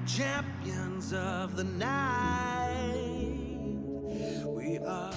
champions of the night. We are.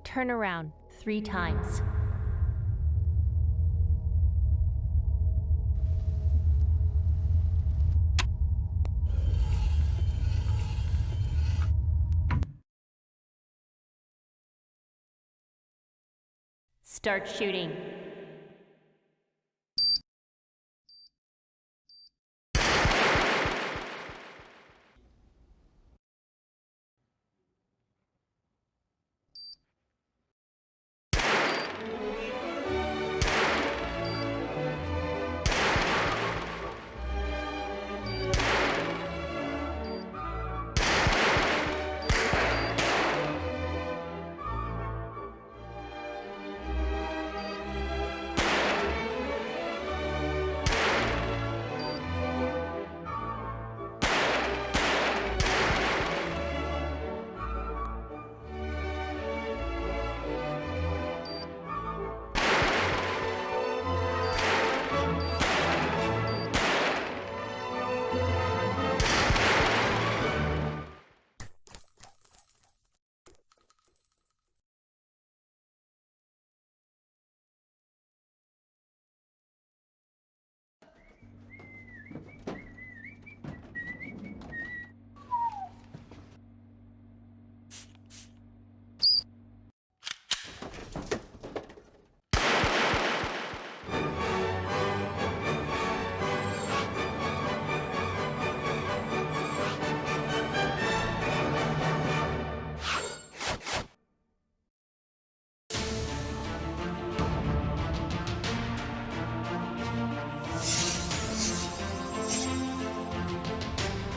Turn around 3 times. Start shooting.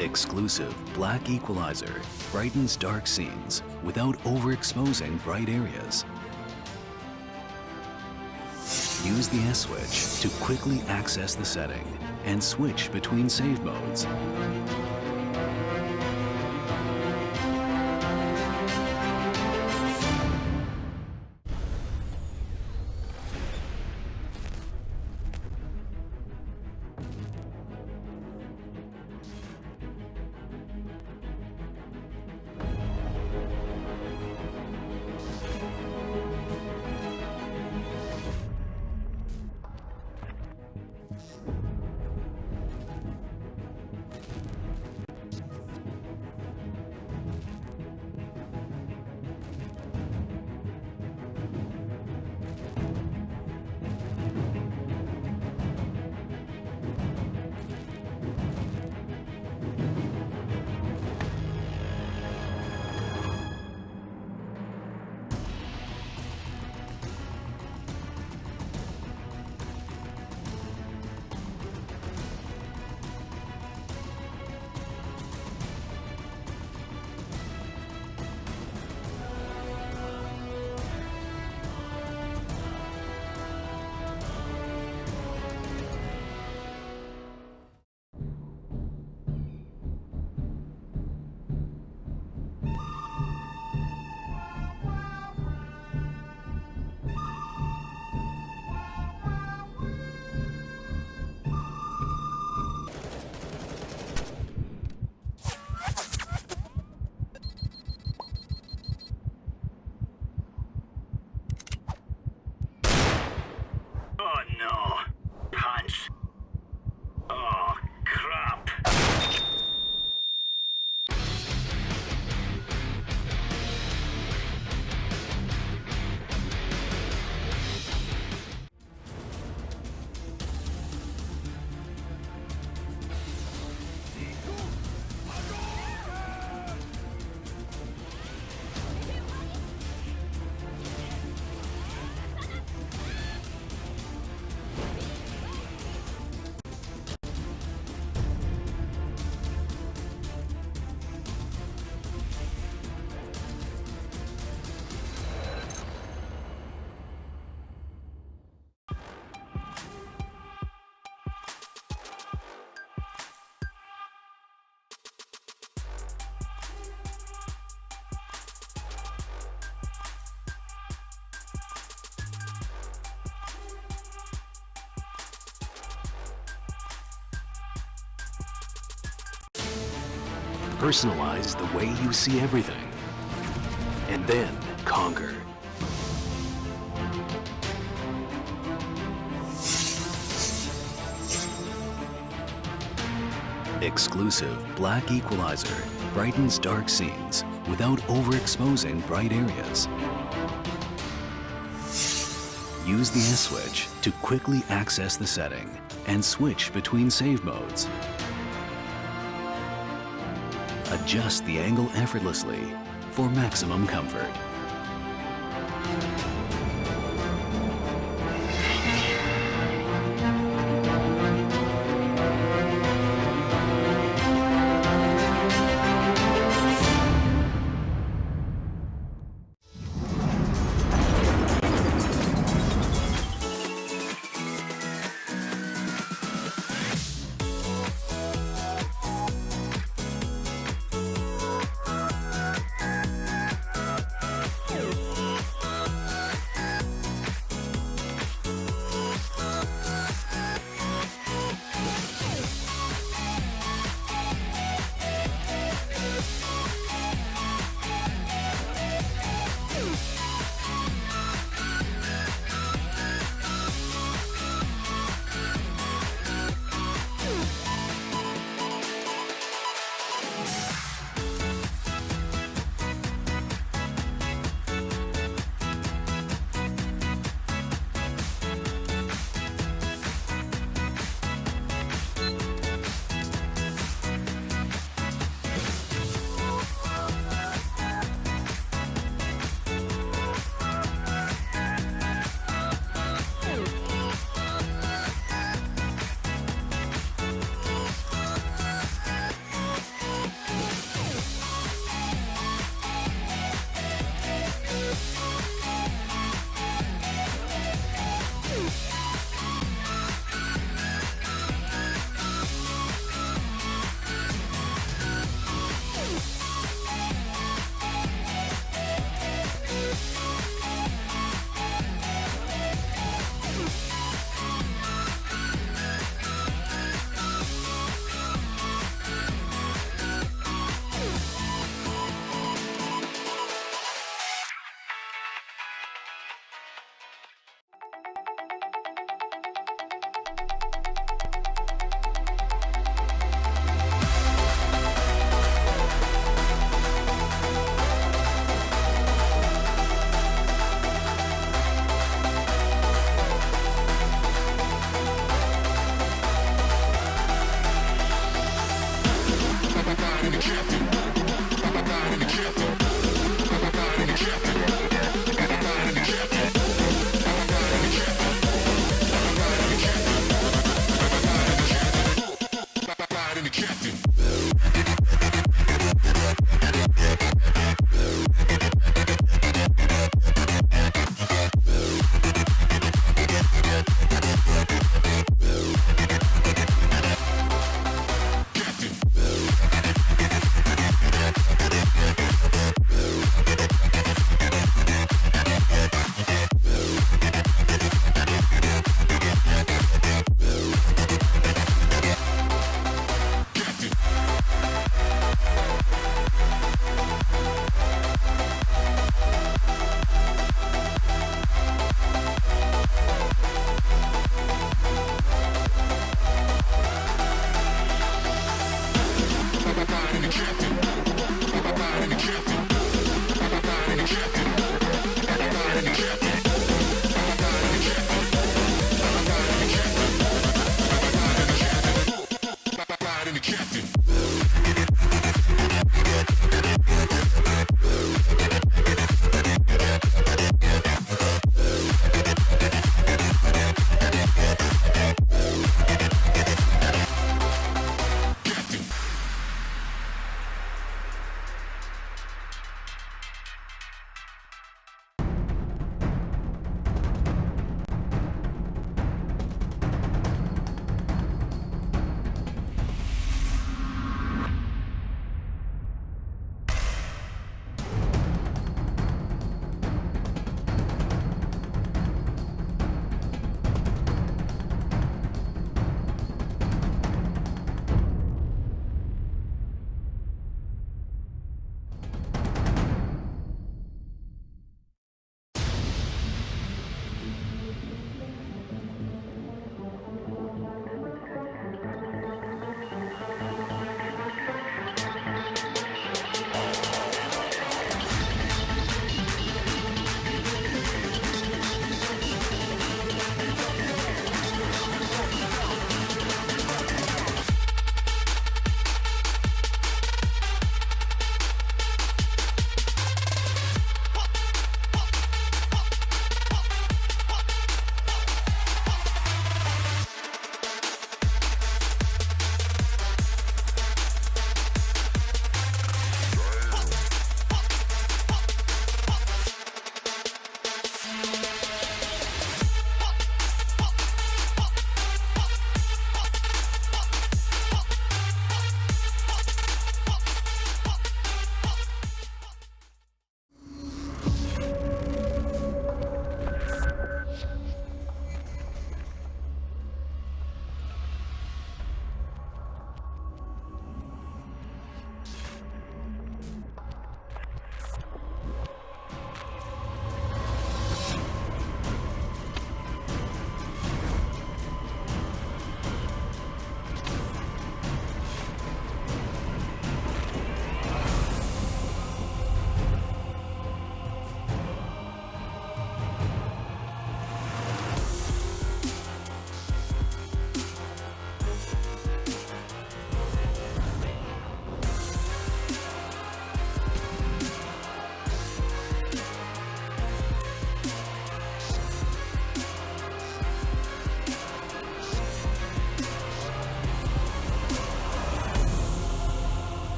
Exclusive black equalizer brightens dark scenes without overexposing bright areas. Use the S switch to quickly access the setting and switch between save modes. Personalize the way you see everything. And then conquer. Exclusive black equalizer brightens dark scenes without overexposing bright areas. Use the S switch to quickly access the setting and switch between save modes. Adjust the angle effortlessly for maximum comfort.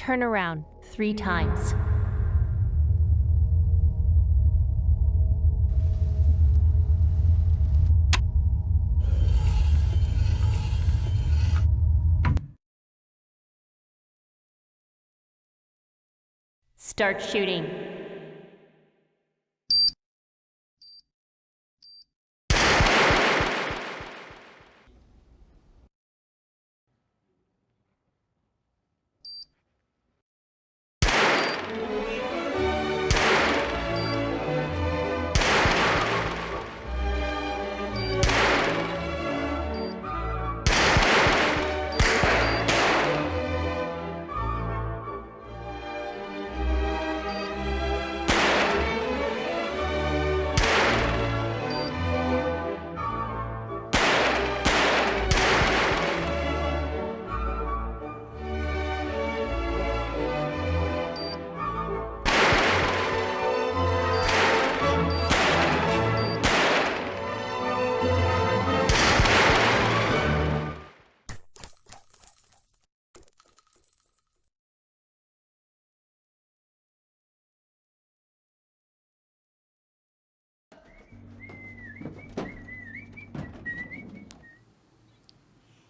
Turn around 3 times. Start shooting.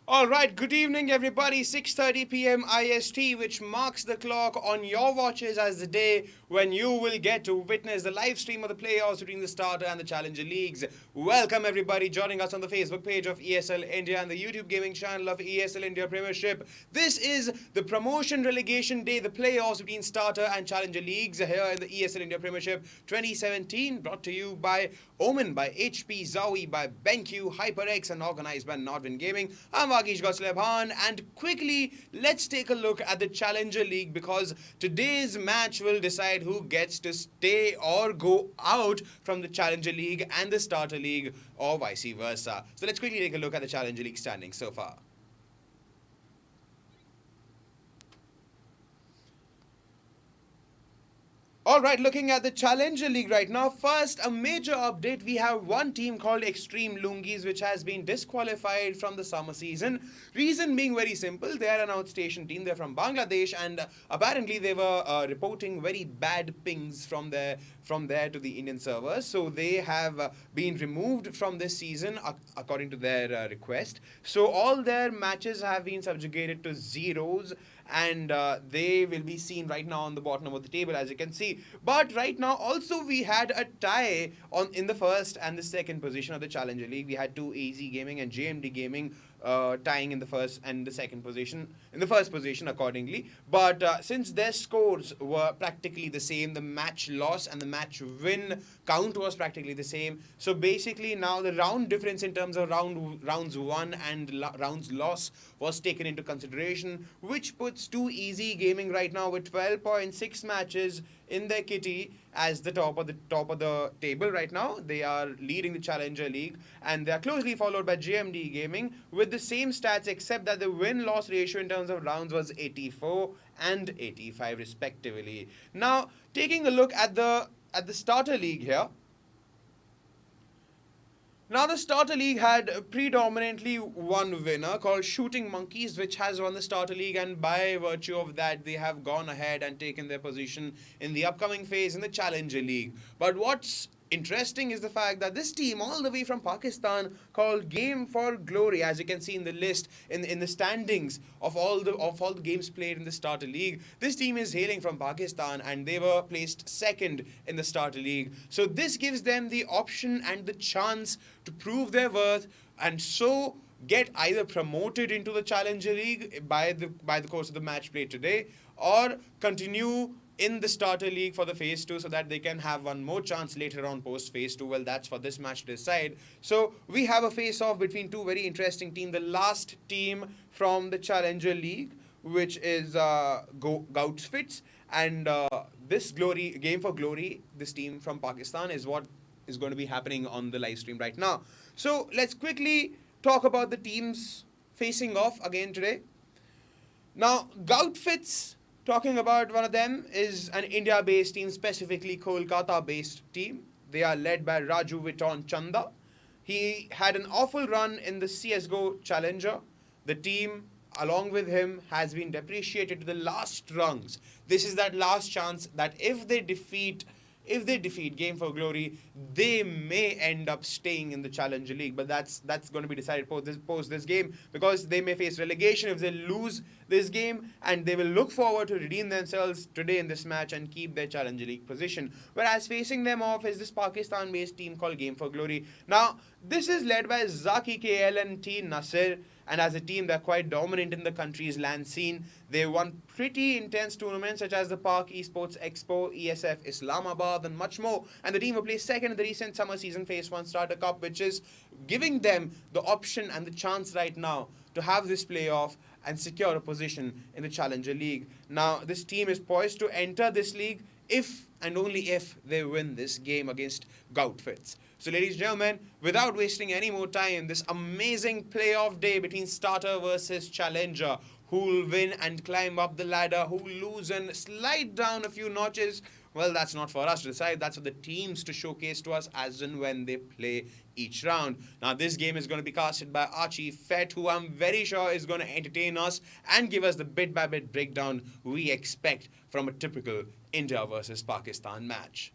All right, good evening, everybody. 6:30 p.m. IST, which marks the clock on your watches as the day when you will get to witness the live stream of the playoffs between the starter and the challenger leagues. Welcome, everybody, joining us on the Facebook page of ESL India and the YouTube gaming channel of ESL India Premiership. This is the promotion relegation day, the playoffs between starter and challenger leagues here in the ESL India Premiership 2017, brought to you by Omen, by HP, Zowie, by BenQ, HyperX, and organized by Nodwin Gaming. I'm Vagish Goslebhan, and quickly, let's take a look at the Challenger League, because today's match will decide who gets to stay or go out from the Challenger League and the Starter League, or vice versa. So let's quickly take a look at the Challenger League standings so far. All right, looking at the Challenger League right now, first, a major update. We have one team called Extreme Lungis, which has been disqualified from the summer season. Reason being very simple. They are an outstation team. They're from Bangladesh, and apparently they were reporting very bad pings from there to the Indian servers. So they have been removed from this season according to their request. So all their matches have been subjugated to zeros, and they will be seen right now on the bottom of the table, as you can see. But right now also we had a tie in the first and the second position of the Challenger League. We had two AZ Gaming and JMD Gaming tying in the first and the second position, in the first position accordingly. But since their scores were practically the same, the match loss and the match win count was practically the same. So basically now the round difference in terms of rounds won and rounds lost was taken into consideration, which puts 2EZ Gaming right now with 12.6 matches in their kitty as the top of the table right now. They are leading the Challenger League, and they are closely followed by JMD Gaming with the same stats, except that the win-loss ratio in terms of rounds was 84 and 85 respectively. Now, taking a look at the Starter League here. Now, the Starter League had predominantly one winner called Shooting Monkeys, which has won the Starter League, and by virtue of that, they have gone ahead and taken their position in the upcoming phase in the Challenger League. But what's interesting is the fact that this team all the way from Pakistan called Game for Glory, as you can see in the list, in the standings of all the games played in the Starter League, this team is hailing from Pakistan, and they were placed second in the Starter League. So this gives them the option and the chance to prove their worth, and so get either promoted into the Challenger League by the course of the match played today, or continue in the Starter League for the Phase 2, so that they can have one more chance later on post Phase 2. Well, that's for this match to decide. So we have a face-off between two very interesting teams. The last team from the Challenger League, which is Goutfits, and this Game for Glory, this team from Pakistan, is what is going to be happening on the live stream right now. So let's quickly talk about the teams facing off again today. Now, Goutfits, talking about one of them, is an India-based team, specifically Kolkata-based team. They are led by Raju Viton Chanda. He had an awful run in the CSGO Challenger. The team along with him, has been depreciated to the last rungs. This is that last chance that if they defeat Game for Glory, they may end up staying in the Challenger League. But that's going to be decided post this game, because they may face relegation if they lose this game, and they will look forward to redeem themselves today in this match and keep their Challenger League position. Whereas facing them off is this Pakistan-based team called Game for Glory. Now, this is led by Zaki KL and T Nasir, and as a team, they're quite dominant in the country's LAN scene. They won pretty intense tournaments such as the Park Esports Expo, ESF Islamabad, and much more. And the team will place second in the recent summer season Phase 1 Starter Cup, which is giving them the option and the chance right now to have this playoff and secure a position in the Challenger League. Now, this team is poised to enter this league if and only if they win this game against Goutfits. So, ladies and gentlemen, without wasting any more time, this amazing playoff day between starter versus challenger, who will win and climb up the ladder, who will lose and slide down a few notches, well, that's not for us to decide. That's for the teams to showcase to us as and when they play each round. Now, this game is going to be casted by Archie Fett, who I'm very sure is going to entertain us and give us the bit-by-bit breakdown we expect from a typical India versus Pakistan match.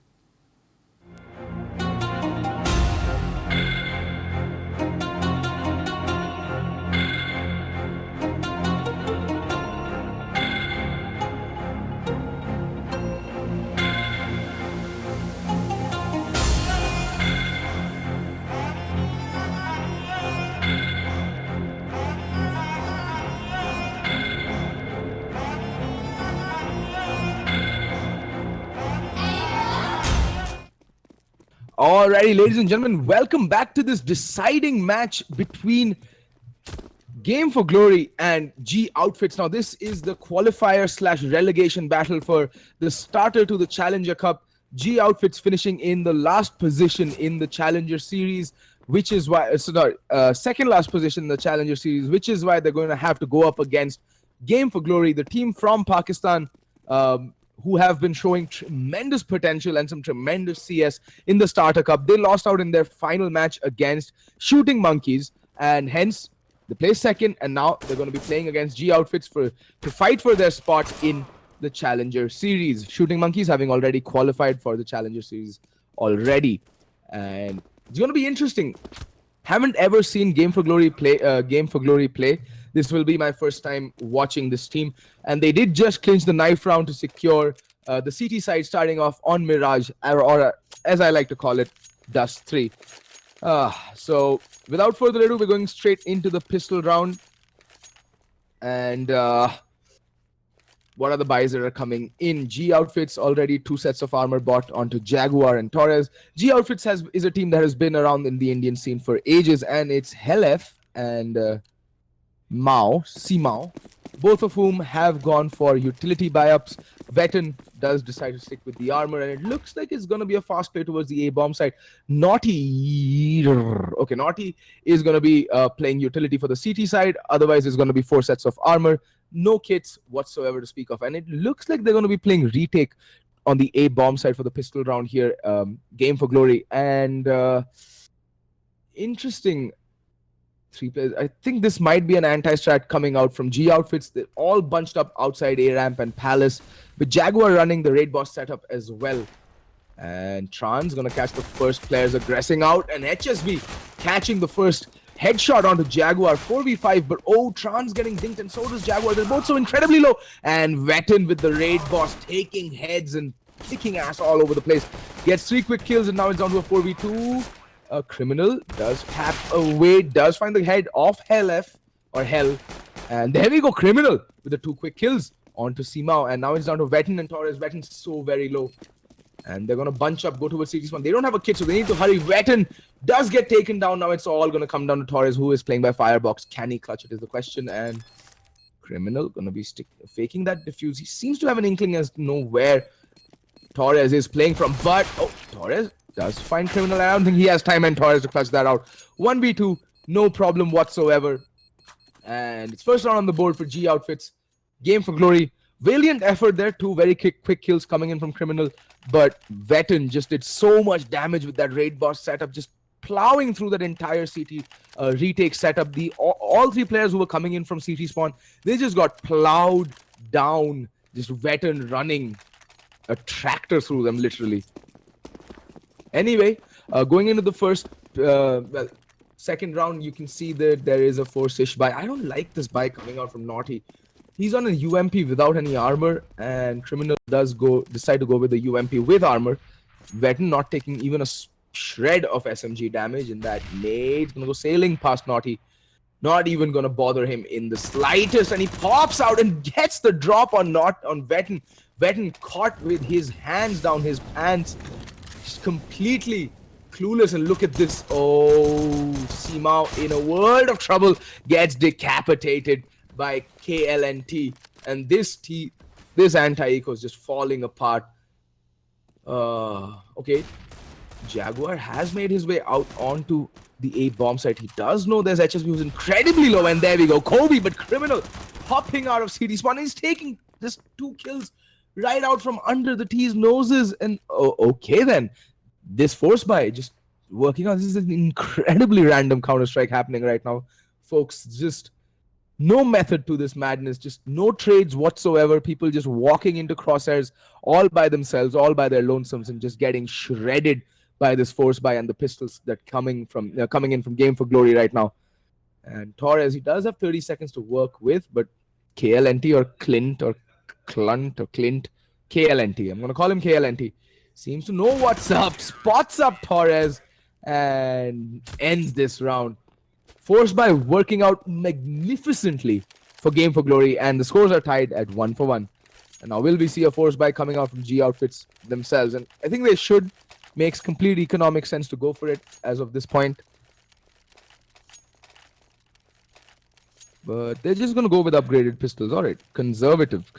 Alrighty, ladies and gentlemen, welcome back to this deciding match between Game for Glory and G Outfits. Now, this is the qualifier / relegation battle for the starter to the Challenger Cup. G Outfits finishing in the last position in the Challenger Series, which is why, second last position in the Challenger Series, which is why they're going to have to go up against Game for Glory, the team from Pakistan, who have been showing tremendous potential and some tremendous CS in the Starter Cup. They lost out in their final match against Shooting Monkeys, and hence they placed second, and now they're going to be playing against G Outfits to fight for their spot in the Challenger Series. Shooting Monkeys having already qualified for the Challenger Series already, and it's going to be interesting. Haven't ever seen Game for Glory play. This will be my first time watching this team. And they did just clinch the knife round to secure the CT side, starting off on Mirage, or as I like to call it, Dust 3. So without further ado, we're going straight into the pistol round. And what are the buys that are coming in? G Outfits already 2 sets of armor bought onto Jaguar and Torres. G Outfits is a team that has been around in the Indian scene for ages, and it's Helef and Simao, both of whom have gone for utility buy-ups. Veton does decide to stick with the armor, and it looks like it's going to be a fast play towards the A-bomb side. Naughty is going to be playing utility for the CT side. Otherwise, it's going to be 4 sets of armor. No kits whatsoever to speak of. And it looks like they're going to be playing retake on the A-bomb side for the pistol round here. Game for Glory. And interesting. 3 players. I think this might be an anti-strat coming out from G Outfits. They're all bunched up outside A-Ramp and Palace, with Jaguar running the Raid Boss setup as well. And Tran's going to catch the first players aggressing out, and HSB catching the first headshot onto Jaguar. 4v5, but Tran's getting dinked, and so does Jaguar. They're both so incredibly low. And Veton with the Raid Boss taking heads and kicking ass all over the place. Gets 3 quick kills, and now it's down to a 4v2. Criminal does tap away, does find the head of Hell, and there we go. Criminal with the 2 quick kills onto Simao, and now it's down to Veton and Torres. Veton's so very low, and they're gonna bunch up, go towards CT1. They don't have a kit, so they need to hurry. Veton does get taken down. Now it's all gonna come down to Torres, who is playing by Firebox. Can he clutch it is the question, and Criminal gonna be faking that defuse. He seems to have an inkling as to know where Torres is playing from, but Torres does find Criminal. I don't think he has time and Torres to clutch that out. 1v2, no problem whatsoever. And it's first round on the board for G Outfits. Game for Glory. Valiant effort there. 2 very quick kills coming in from Criminal. But Veton just did so much damage with that Raid Boss setup, just plowing through that entire CT retake setup. all three players who were coming in from CT spawn, they just got plowed down. Just veteran running a tractor through them, literally. Anyway, going into the second round, you can see that there is a force-ish buy. I don't like this buy coming out from Naughty. He's on a UMP without any armor, and Criminal does decide to go with the UMP with armor. Veteran not taking even a shred of SMG damage, and that nade's gonna go sailing past Naughty. Not even gonna bother him in the slightest, and he pops out and gets the drop on Veteran. Veteran caught with his hands down his pants, just completely clueless. And look at this. Oh, Simao in a world of trouble gets decapitated by KLNT, and this anti-eco is just falling apart. Okay, Jaguar has made his way out onto the A bomb site. He does know there's HSB who's incredibly low, and there we go, Kobe. But Criminal hopping out of CD spawn, he's taking just 2 kills right out from under the T's noses. And okay then, this force buy just working out. This is an incredibly random Counter-Strike happening right now, folks. Just no method to this madness, just no trades whatsoever. People just walking into crosshairs all by themselves, all by their lonesomes, and just getting shredded by this force buy and the pistols that coming in from Game for Glory right now. And Torres, he does have 30 seconds to work with, but KLNT or Clint or Clunt or Clint, KLNT, I'm going to call him KLNT, seems to know what's up, spots up Torres, and ends this round. Force buy working out magnificently for Game for Glory, and the scores are tied at 1-1. And now will we see a force buy coming out from G Outfits themselves? And I think they should. Makes complete economic sense to go for it as of this point. But they're just going to go with upgraded pistols. All right, conservative.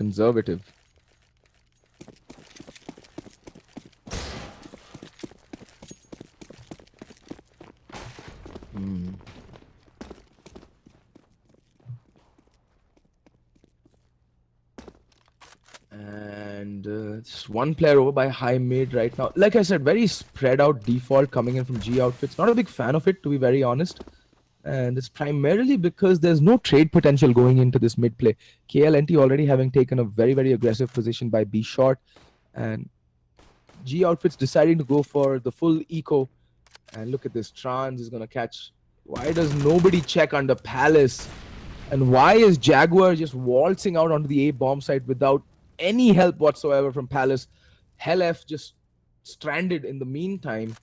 And just one player over by high mid right now. Like I said, very spread out default coming in from G Outfits. Not a big fan of it, to be very honest. And it's primarily because there's no trade potential going into this mid play. KLNT already having taken a very, very aggressive position by B short. And G Outfits deciding to go for the full eco. And look at this. Trans is going to catch. Why does nobody check under Palace? And why is Jaguar just waltzing out onto the A bomb site without any help whatsoever from Palace? Hell F just stranded in the meantime.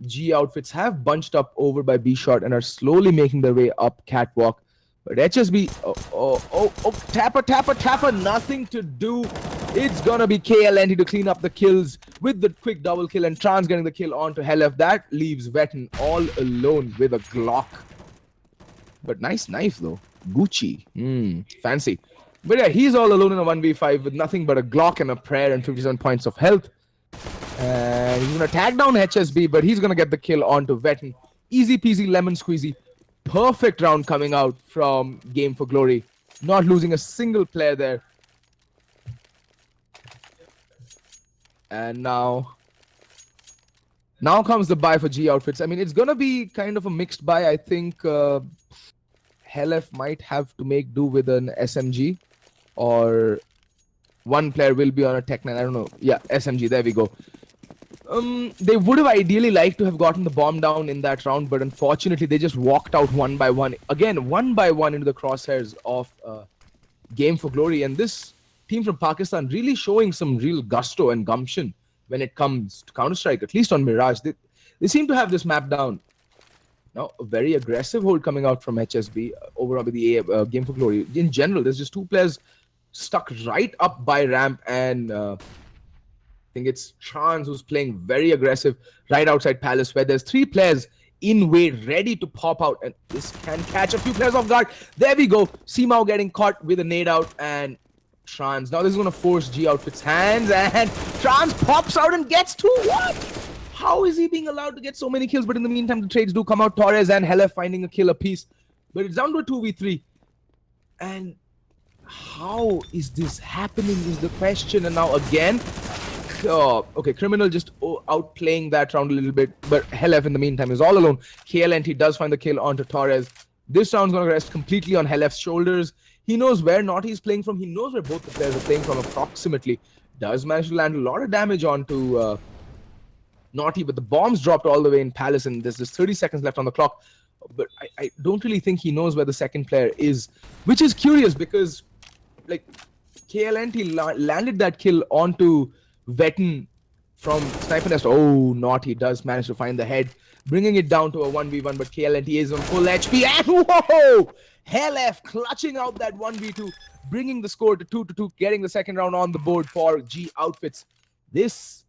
G Outfits have bunched up over by B shot and are slowly making their way up catwalk. But HSB, tapper, nothing to do. It's gonna be KLNT to clean up the kills with the quick double kill, and Trans getting the kill onto Hell F. That leaves Veteran all alone with a Glock. But nice knife though. Gucci. Fancy. But yeah, he's all alone in a 1v5 with nothing but a Glock and a prayer and 57 points of health. And he's going to tag down HSB, but he's going to get the kill onto Veteran. Easy peasy lemon squeezy. Perfect round coming out from Game for Glory. Not losing a single player there. And now comes the buy for G Outfits. I mean, it's going to be kind of a mixed buy. I think Hell F might have to make do with an SMG, or one player will be on a Tech 9. I don't know. Yeah, SMG. There we go. They would have ideally liked to have gotten the bomb down in that round, but unfortunately they just walked out one by one. Again, one by one into the crosshairs of Game for Glory. And this team from Pakistan really showing some real gusto and gumption when it comes to Counter-Strike, at least on Mirage. They seem to have this map down. Now, a very aggressive hold coming out from HSB over with the Game for Glory. In general, there's just 2 players stuck right up by ramp, and I think it's Trans who's playing very aggressive right outside Palace, where there's 3 players in way ready to pop out, and this can catch a few players off guard. There we go. Simao getting caught with a nade out, and Trans. Now this is going to force G Outfits' hands, and Trans pops out and gets 2. What? How is he being allowed to get so many kills? But in the meantime, the trades do come out. Torres and Hella finding a kill apiece. But it's down to a 2v3. And how is this happening is the question. And now again, okay, Criminal just outplaying that round a little bit. But Hella in the meantime is all alone. KLNT does find the kill onto Torres. This round's going to rest completely on Helef's shoulders. He knows where Naughty is playing from. He knows where both the players are playing from approximately. Does manage to land a lot of damage onto Naughty, but the bombs dropped all the way in Palace, and there's just 30 seconds left on the clock. But I don't really think he knows where the second player is, which is curious because, like, KLNT landed that kill onto Vetten from Sniper Nest. Oh, Naughty does manage to find the head, bringing it down to a 1v1, but KLNT is on full HP, and whoa! Helef clutching out that 1v2, bringing the score to 2-2, getting the second round on the board for G Outfits. This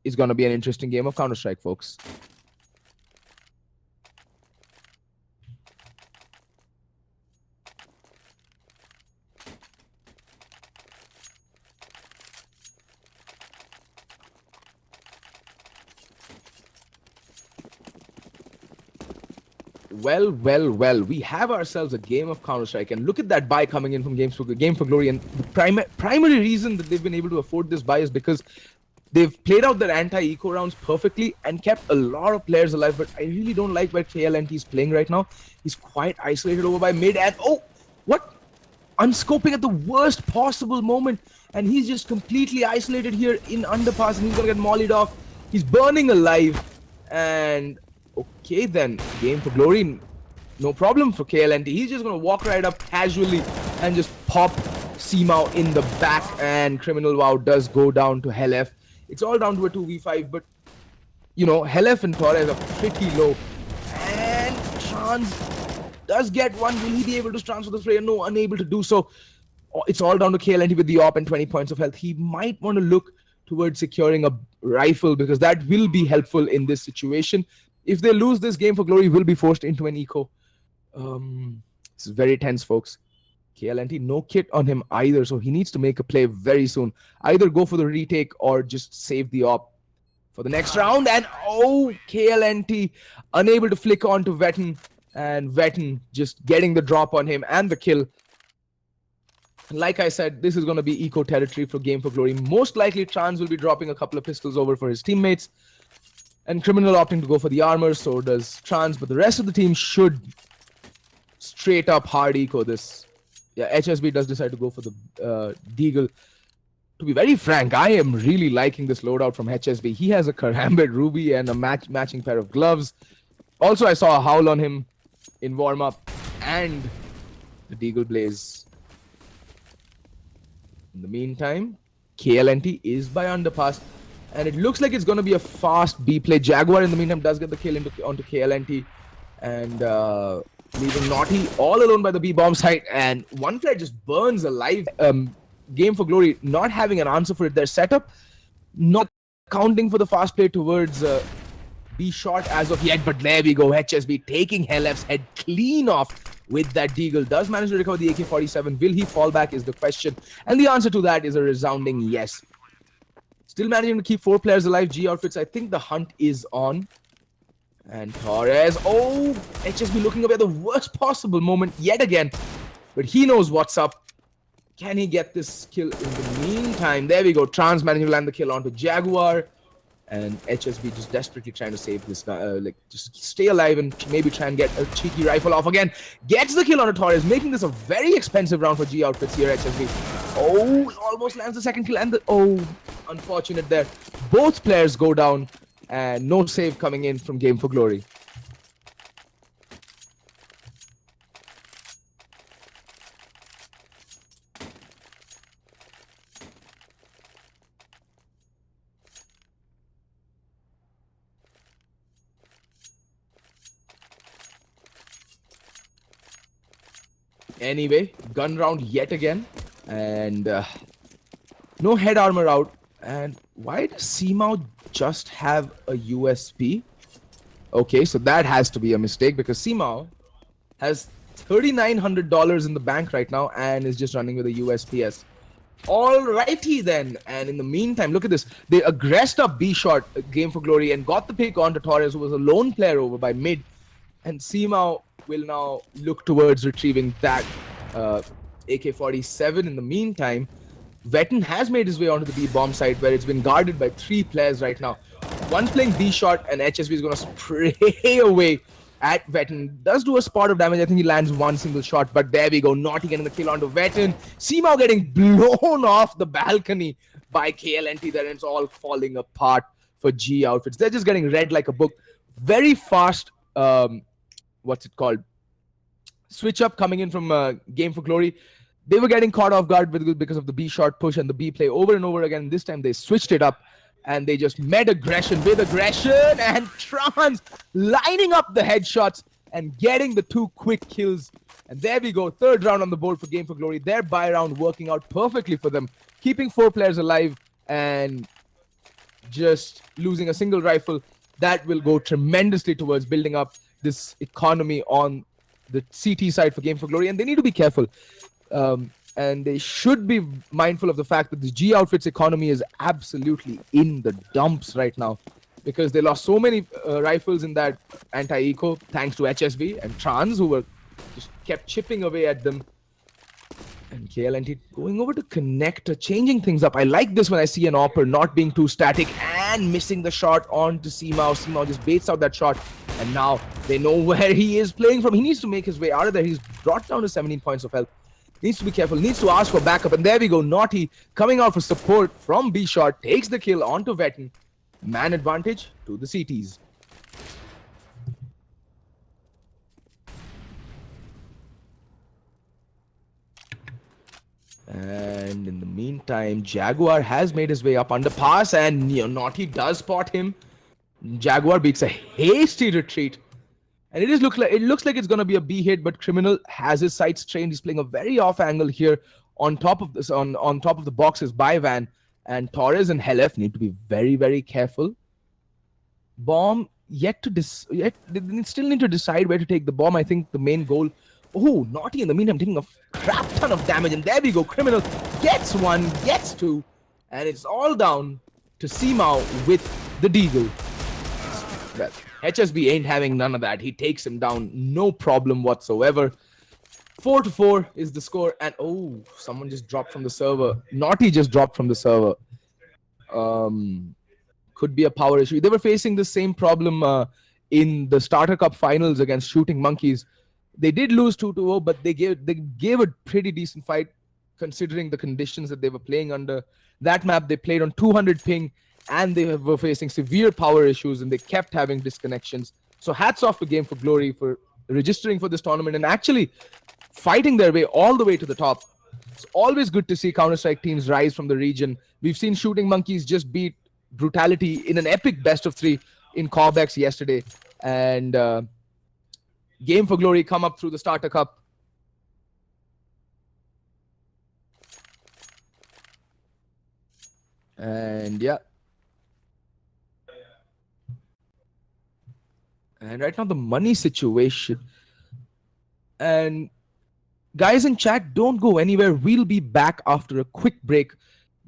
is going to be an interesting game of Counter-Strike, folks. Well, we have ourselves a game of Counter-Strike, and look at that buy coming in from Game for Glory, and the primary reason that they've been able to afford this buy is because they've played out their anti-eco rounds perfectly and kept a lot of players alive, but I really don't like where KLNT is playing right now. He's quite isolated over by mid, and oh, what? Unscoping at the worst possible moment, and he's just completely isolated here in underpass, and he's gonna get mollied off. He's burning alive, and okay then, Game for Glory, no problem for KLNT. He's just gonna walk right up casually and just pop Seamau in the back, and Criminal Wow does go down to Helef. It's all down to a 2v5, but you know, Helef and Torres are pretty low, and Trans does get one. Will he be able to transfer the spray? No, unable to do so. It's all down to KLNT with the op and 20 points of health. He might want to look towards securing a rifle because that will be helpful in this situation. If they lose this, Game for Glory will be forced into an eco. This is very tense, folks. KLNT, no kit on him either, so he needs to make a play very soon. Either go for the retake or just save the op for the next round. And oh, KLNT unable to flick on to Vetten, and Vetten just getting the drop on him and the kill. Like I said, this is going to be eco territory for Game for Glory. Most likely, Trans will be dropping a couple of pistols over for his teammates. And Criminal opting to go for the armor, so does Trans, but the rest of the team should straight up hard eco this. Yeah, HSB does decide to go for the Deagle. To be very frank, I am really liking this loadout from HSB. He has a Karambit Ruby and a matching pair of gloves. Also, I saw a howl on him in warm-up, and the Deagle Blaze. In the meantime, KLNT is by underpass. And it looks like it's going to be a fast B play. Jaguar, in the meantime, does get the kill onto KLNT. And leaving Naughty all alone by the B bomb site. And one player just burns alive. Game for Glory not having an answer for it. Their setup not counting for the fast play towards B shot as of yet. But there we go. HSB taking Helef's head clean off with that Deagle. Does manage to recover the AK-47. Will he fall back is the question. And the answer to that is a resounding yes. Still managing to keep 4 players alive. G Outfits, I think the hunt is on. And Torres, oh, HSB looking up at the worst possible moment yet again. But he knows what's up. Can he get this kill in the meantime? There we go. Trans managing to land the kill onto Jaguar. And HSB just desperately trying to save this guy. Like, just stay alive and maybe try and get a cheeky rifle off again. Gets the kill on Torres, making this a very expensive round for G Outfits here, HSB. Oh, almost lands the second kill and the... Oh, unfortunate there. Both players go down and no save coming in from Game for Glory. Anyway, gun round yet again, and no head armor out. And why does Seamau just have a USP? Okay, so that has to be a mistake because Seamau has $3,900 in the bank right now and is just running with a USPS. Alrighty then, and in the meantime, look at this. They aggressed up B shot Game for Glory and got the pick onto Torres, who was a lone player over by mid. And Seamau will now look towards retrieving that AK-47. In the meantime, Vetten has made his way onto the B bomb site where it's been guarded by 3 players right now. One's playing B shot and HSB is going to spray away at Vetten. Does do a spot of damage. I think he lands one single shot, but there we go. Naughty getting the kill onto Vetten. Seamau getting blown off the balcony by KLNT there, and it's all falling apart for G Outfits. They're just getting read like a book. Very fast, what's it called? Switch up coming in from Game for Glory. They were getting caught off guard because of the B short push and the B play over and over again. This time they switched it up and they just met aggression with aggression, and Trans lining up the headshots and getting the 2 quick kills. And there we go, 3rd round on the board for Game for Glory. Their buy round working out perfectly for them, keeping 4 players alive and just losing a single rifle. That will go tremendously towards building up this economy on the CT side for Game for Glory, and they need to be careful. And they should be mindful of the fact that the G Outfits economy is absolutely in the dumps right now, because they lost so many rifles in that anti-eco thanks to HSV and Trans, who were just kept chipping away at them. And KLNT going over to Connector, changing things up. I like this when I see an Opper not being too static and missing the shot onto Seamau. Seamau just baits out that shot, and now they know where he is playing from. He needs to make his way out of there. He's brought down to 17 points of health. Needs to be careful, needs to ask for backup, and there we go. Naughty coming out for support from B shot, takes the kill onto Vetten. Man advantage to the CTs. And in the meantime, Jaguar has made his way up underpass, and Naughty does spot him. Jaguar beats a hasty retreat. And it looks like it's going to be a B hit, but Criminal has his sights trained. He's playing a very off angle here on top of this, on top of the boxes by Van. And Torres and Helef need to be very, very careful. Bomb they still need to decide where to take the bomb. I think the main goal. Oh, Naughty in the meantime taking a crap ton of damage, and there we go. Criminal gets 1, gets 2, and it's all down to Seamau with the deagle. Well, HSB ain't having none of that. He takes him down, no problem whatsoever. 4-4 is the score, and oh, someone just dropped from the server. Naughty just dropped from the server. Could be a power issue. They were facing the same problem in the Starter Cup finals against Shooting Monkeys. They did lose 2-0, but they gave a pretty decent fight considering the conditions that they were playing under. That map they played on 200 ping, and they were facing severe power issues, and they kept having disconnections. So hats off to Game for Glory for registering for this tournament and actually fighting their way all the way to the top. It's always good to see Counter-Strike teams rise from the region. We've seen Shooting Monkeys just beat Brutality in an epic best of 3 in Corbex yesterday, and Game for Glory come up through the Starter Cup. And yeah. And right now the money situation. And guys in chat, don't go anywhere. We'll be back after a quick break,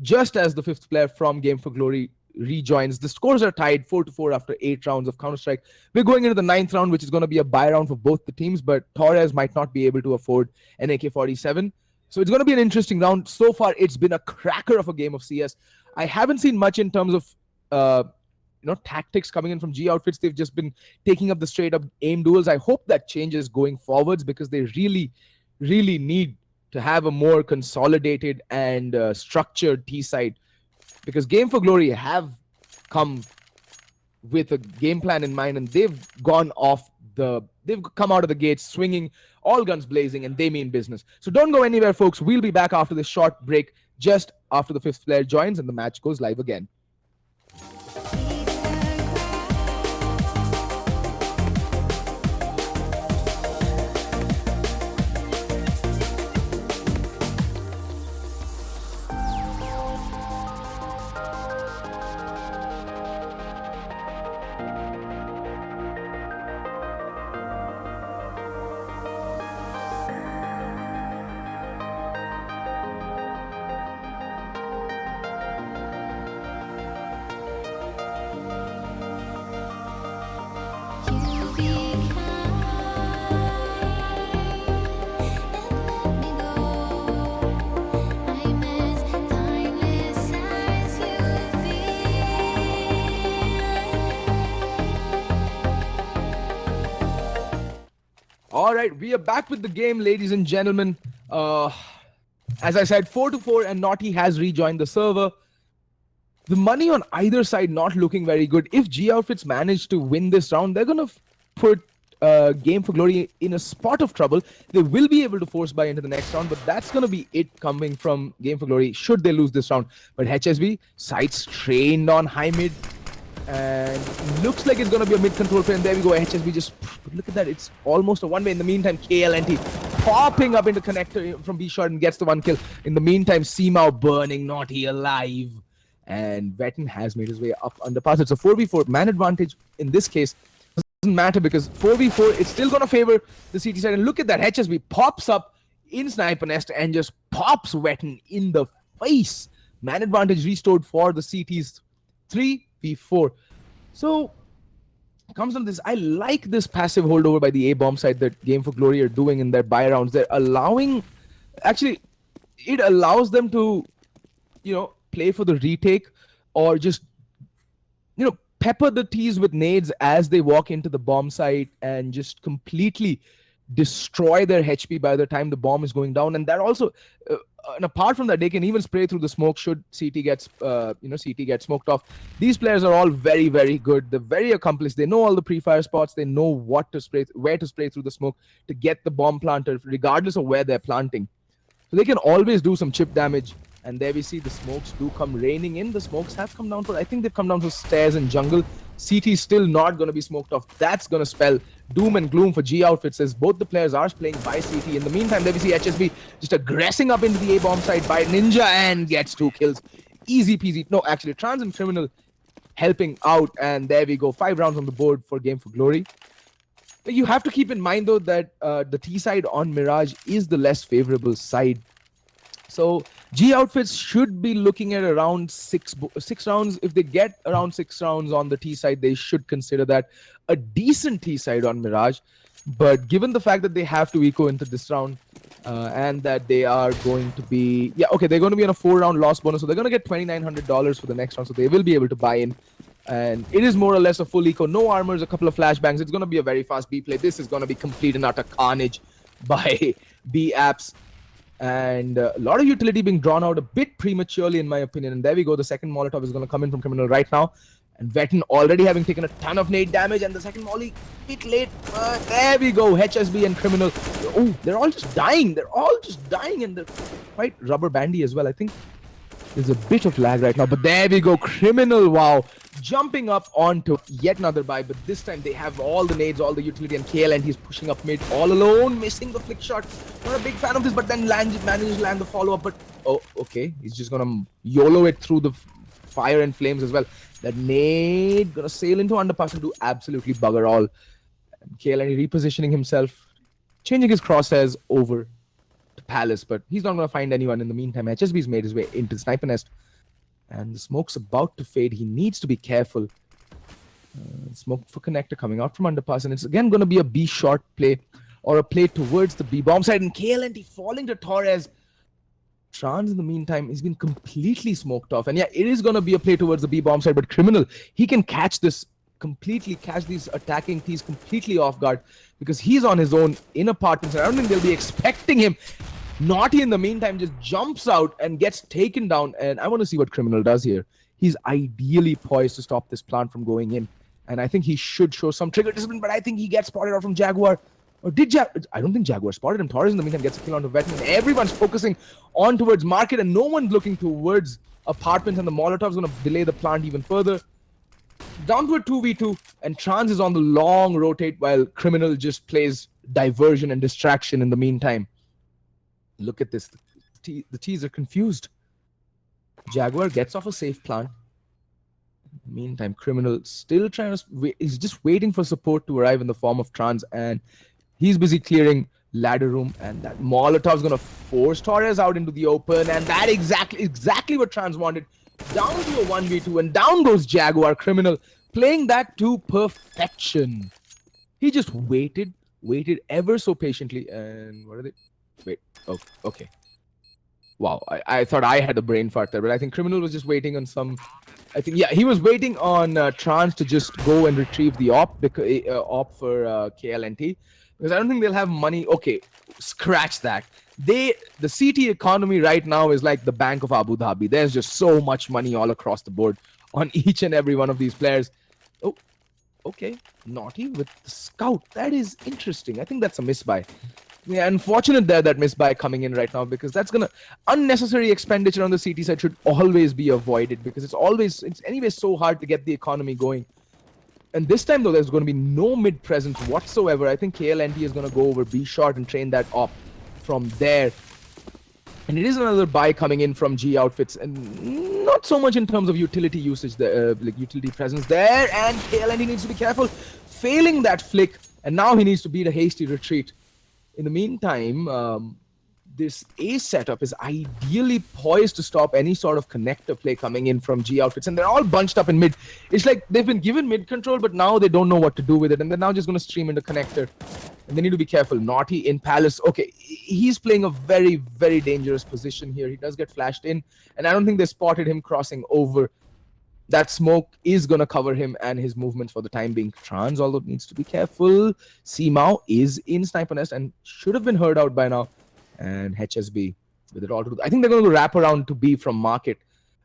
just as the 5th player from Game for Glory rejoins. The scores are tied 4-4 after 8 rounds of Counter-Strike. We're going into the 9th round, which is going to be a buy round for both the teams, but Torres might not be able to afford an AK-47. So it's going to be an interesting round. So far, it's been a cracker of a game of CS. I haven't seen much in terms of tactics coming in from G Outfits. They've just been taking up the straight up aim duels. I hope that changes going forwards, because they really, really need to have a more consolidated and structured T side, because Game for Glory have come with a game plan in mind, and they've come out of the gates swinging, all guns blazing, and they mean business. So don't go anywhere, folks. We'll be back after this short break, just after the 5th player joins and the match goes live again. All right, we are back with the game, ladies and gentlemen. As I said, 4-4, and Naughty has rejoined the server. The money on either side not looking very good. If G Outfits manage to win this round, they're going to put Game for Glory in a spot of trouble. They will be able to force buy into the next round, but that's going to be it coming from Game for Glory should they lose this round. But HSB, sights trained on high mid, and looks like it's going to be a mid control play. And there we go, HSB just, look at that, it's almost a one-way. In the meantime, KLNT popping up into connector from B shot and gets the one kill. In the meantime, Seamau burning, Naughty alive. And Vetten has made his way up underpass. It's a 4v4 man advantage in this case. Doesn't matter because 4v4 it's still going to favor the CT side. And look at that, HSB pops up in Sniper Nest and just pops Vetten in the face. Man advantage restored for the CTs. 3v4. So comes on this. I like this passive holdover by the A bomb side that Game for Glory are doing in their buy rounds. They're allowing, actually, it allows them to, play for the retake or just, pepper the T's with nades as they walk into the bomb site and just completely destroy their HP by the time the bomb is going down. And that also, and apart from that, they can even spray through the smoke should CT gets, CT get smoked off. These players are all very, very good. They're very accomplished. They know all the pre-fire spots. They know what to spray, where to spray through the smoke to get the bomb planted, regardless of where they're planting. So they can always do some chip damage. And there we see the smokes do come raining in. The smokes have come down I think they've come down for stairs and jungle. CT is still not going to be smoked off. That's going to spell doom and gloom for G Outfits as both the players are playing by CT. In the meantime, there we see HSB just aggressing up into the A-bomb side by Ninja and gets 2 kills. Easy peasy. No, actually, Trans and Criminal helping out. And there we go. 5 rounds on the board for Game for Glory. You have to keep in mind, though, that the T side on Mirage is the less favorable side. So G Outfits should be looking at around six rounds. If they get around 6 rounds on the T side, they should consider that a decent T side on Mirage. But given the fact that they have to eco into this round and that they are going to be, they're going to be on a 4-round loss bonus. So they're going to get $2,900 for the next round. So they will be able to buy in. And it is more or less a full eco. No armors, a couple of flashbangs. It's going to be a very fast B play. This is going to be complete and utter carnage by B apps. And a lot of utility being drawn out a bit prematurely, in my opinion. And there we go. The second Molotov is going to come in from Criminal right now. And Vetten already having taken a ton of nade damage. And the second Molly, bit late. But there we go. HSB and Criminal. Oh, they're all just dying. They're all just dying. And they're quite rubber bandy as well. I think there's a bit of lag right now. But there we go. Criminal, wow. Jumping up onto yet another buy. But this time they have all the nades, all the utility. And KL, and he's pushing up mid all alone. Missing the flick shot. Not a big fan of this. But then manages to land the follow-up. But, oh, okay. He's just going to YOLO it through the fire and flames as well. That nade going to sail into underpass and do absolutely bugger all. And KL repositioning himself. Changing his crosshairs over to Palace. But he's not going to find anyone in the meantime. HSB's made his way into Sniper Nest. And the smoke's about to fade. He needs to be careful. Smoke for connector coming out from underpass. And it's again going to be a B short play. Or a play towards the B bomb side. And KLNT falling to Torres. Trans in the meantime has been completely smoked off. And yeah, it is going to be a play towards the B bomb side. But Criminal, he can catch this completely. Catch these attacking T's completely off guard. Because he's on his own in apartments. I don't think they'll be expecting him. Naughty in the meantime just jumps out and gets taken down. And I want to see what Criminal does here. He's ideally poised to stop this plant from going in. And I think he should show some trigger discipline. But I think he gets spotted out from Jaguar. Or did I don't think Jaguar spotted him. Torres in the meantime gets a kill onto Vetten. And everyone's focusing on towards market. And no one's looking towards apartments. And the Molotov's going to delay the plant even further. Down to a 2v2. And Trans is on the long rotate while Criminal just plays diversion and distraction in the meantime. Look at this. The T's are confused. Jaguar gets off a safe plant. Meantime, Criminal still trying to wait. He's just waiting for support to arrive in the form of Trans. And he's busy clearing ladder room. And that Molotov's going to force Torres out into the open. And that exactly what Trans wanted. Down to a 1v2. And down goes Jaguar. Criminal playing that to perfection. He just waited ever so patiently. And what are they? Wait. Oh, okay. Wow. I thought I had a brain fart there, but I think Criminal was just waiting on some. I think, yeah, he was waiting on Trans to just go and retrieve the op for KLNT. because I don't think they'll have money. Okay, scratch that. The CT economy right now is like the Bank of Abu Dhabi. There's just so much money all across the board on each and every one of these players. Oh, okay, Naughty with the scout. That is interesting. I think that's a misbuy. Yeah, unfortunate there that misbuy coming in right now, because that's gonna unnecessary expenditure on the CT side should always be avoided, because it's anyway so hard to get the economy going. And this time though, there's going to be no mid presence whatsoever. I think KLNT is going to go over B short and train that op from there. And it is another buy coming in from G Outfits, and not so much in terms of utility usage, like utility presence there. And KLNT needs to be careful, failing that flick, and now he needs to beat a hasty retreat. In the meantime, this A setup is ideally poised to stop any sort of connector play coming in from G Outfits, and they're all bunched up in mid. It's like they've been given mid control, but now they don't know what to do with it, and they're now just going to stream into connector. And they need to be careful. Naughty in Palace. Okay, he's playing a very, very dangerous position here. He does get flashed in, and I don't think they spotted him crossing over. That smoke is going to cover him and his movements for the time being. Trans, although, needs to be careful. Simao is in Sniper Nest and should have been heard out by now. And HSB with it all to do. I think they're going to wrap around to B from market.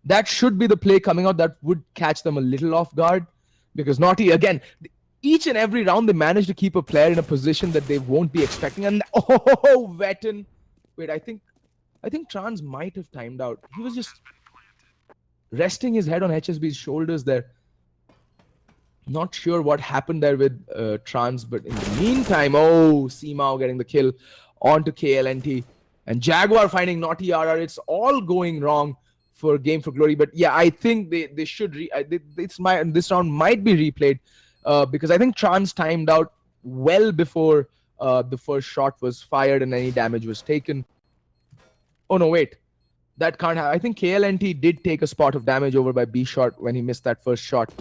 That should be the play coming out that would catch them a little off guard, because Naughty, again, each and every round they manage to keep a player in a position that they won't be expecting. And oh, Veton. Wait, I think Trans might have timed out. He was just resting his head on HSB's shoulders there. Not sure what happened there with Trans, but in the meantime, oh, Simao getting the kill onto KLNT, and Jaguar finding Naughty RR. It's all going wrong for Game for Glory, but yeah, I think they should this round might be replayed, because I think Trans timed out well before the first shot was fired and any damage was taken. Oh no, wait. That can't happen. I think KLNT did take a spot of damage over by B shot when he missed that first shot.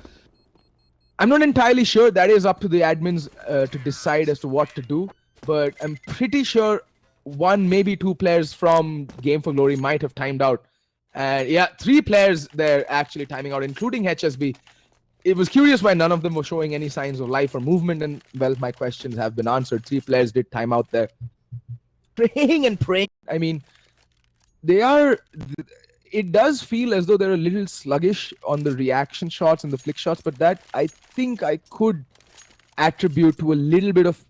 I'm not entirely sure. That is up to the admins to decide as to what to do. But I'm pretty sure one, maybe two players from Game for Glory might have timed out. And yeah, 3 players there actually timing out, including HSB. It was curious why none of them were showing any signs of life or movement. And well, my questions have been answered. 3 players did time out there. Praying and praying. I mean, it does feel as though they're a little sluggish on the reaction shots and the flick shots, but that I think I could attribute to a little bit of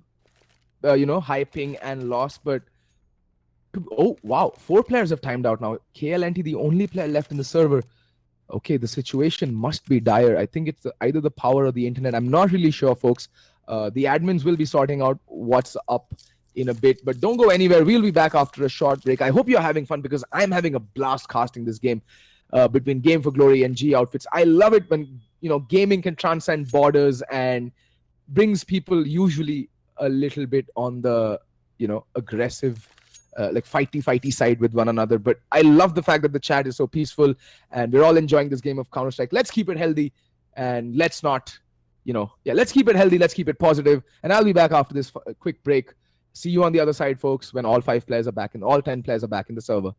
hyping and loss. But oh wow, 4 players have timed out now. KLNT, the only player left in the server. Okay, the situation must be dire. I think it's either the power or the internet. I'm not really sure, folks. The admins will be sorting out what's up in a bit, but don't go anywhere. We'll be back after a short break. I hope you're having fun, because I'm having a blast casting this game between Game for Glory and G Outfits. I love it when gaming can transcend borders and brings people usually a little bit on the aggressive like fighty side with one another. But I love the fact that the chat is so peaceful and we're all enjoying this game of Counter-Strike. Let's keep it healthy, and let's not let's keep it healthy, let's keep it positive. And I'll be back after this quick break. See you on the other side, folks, when all 5 players are back and all 10 players are back in the server.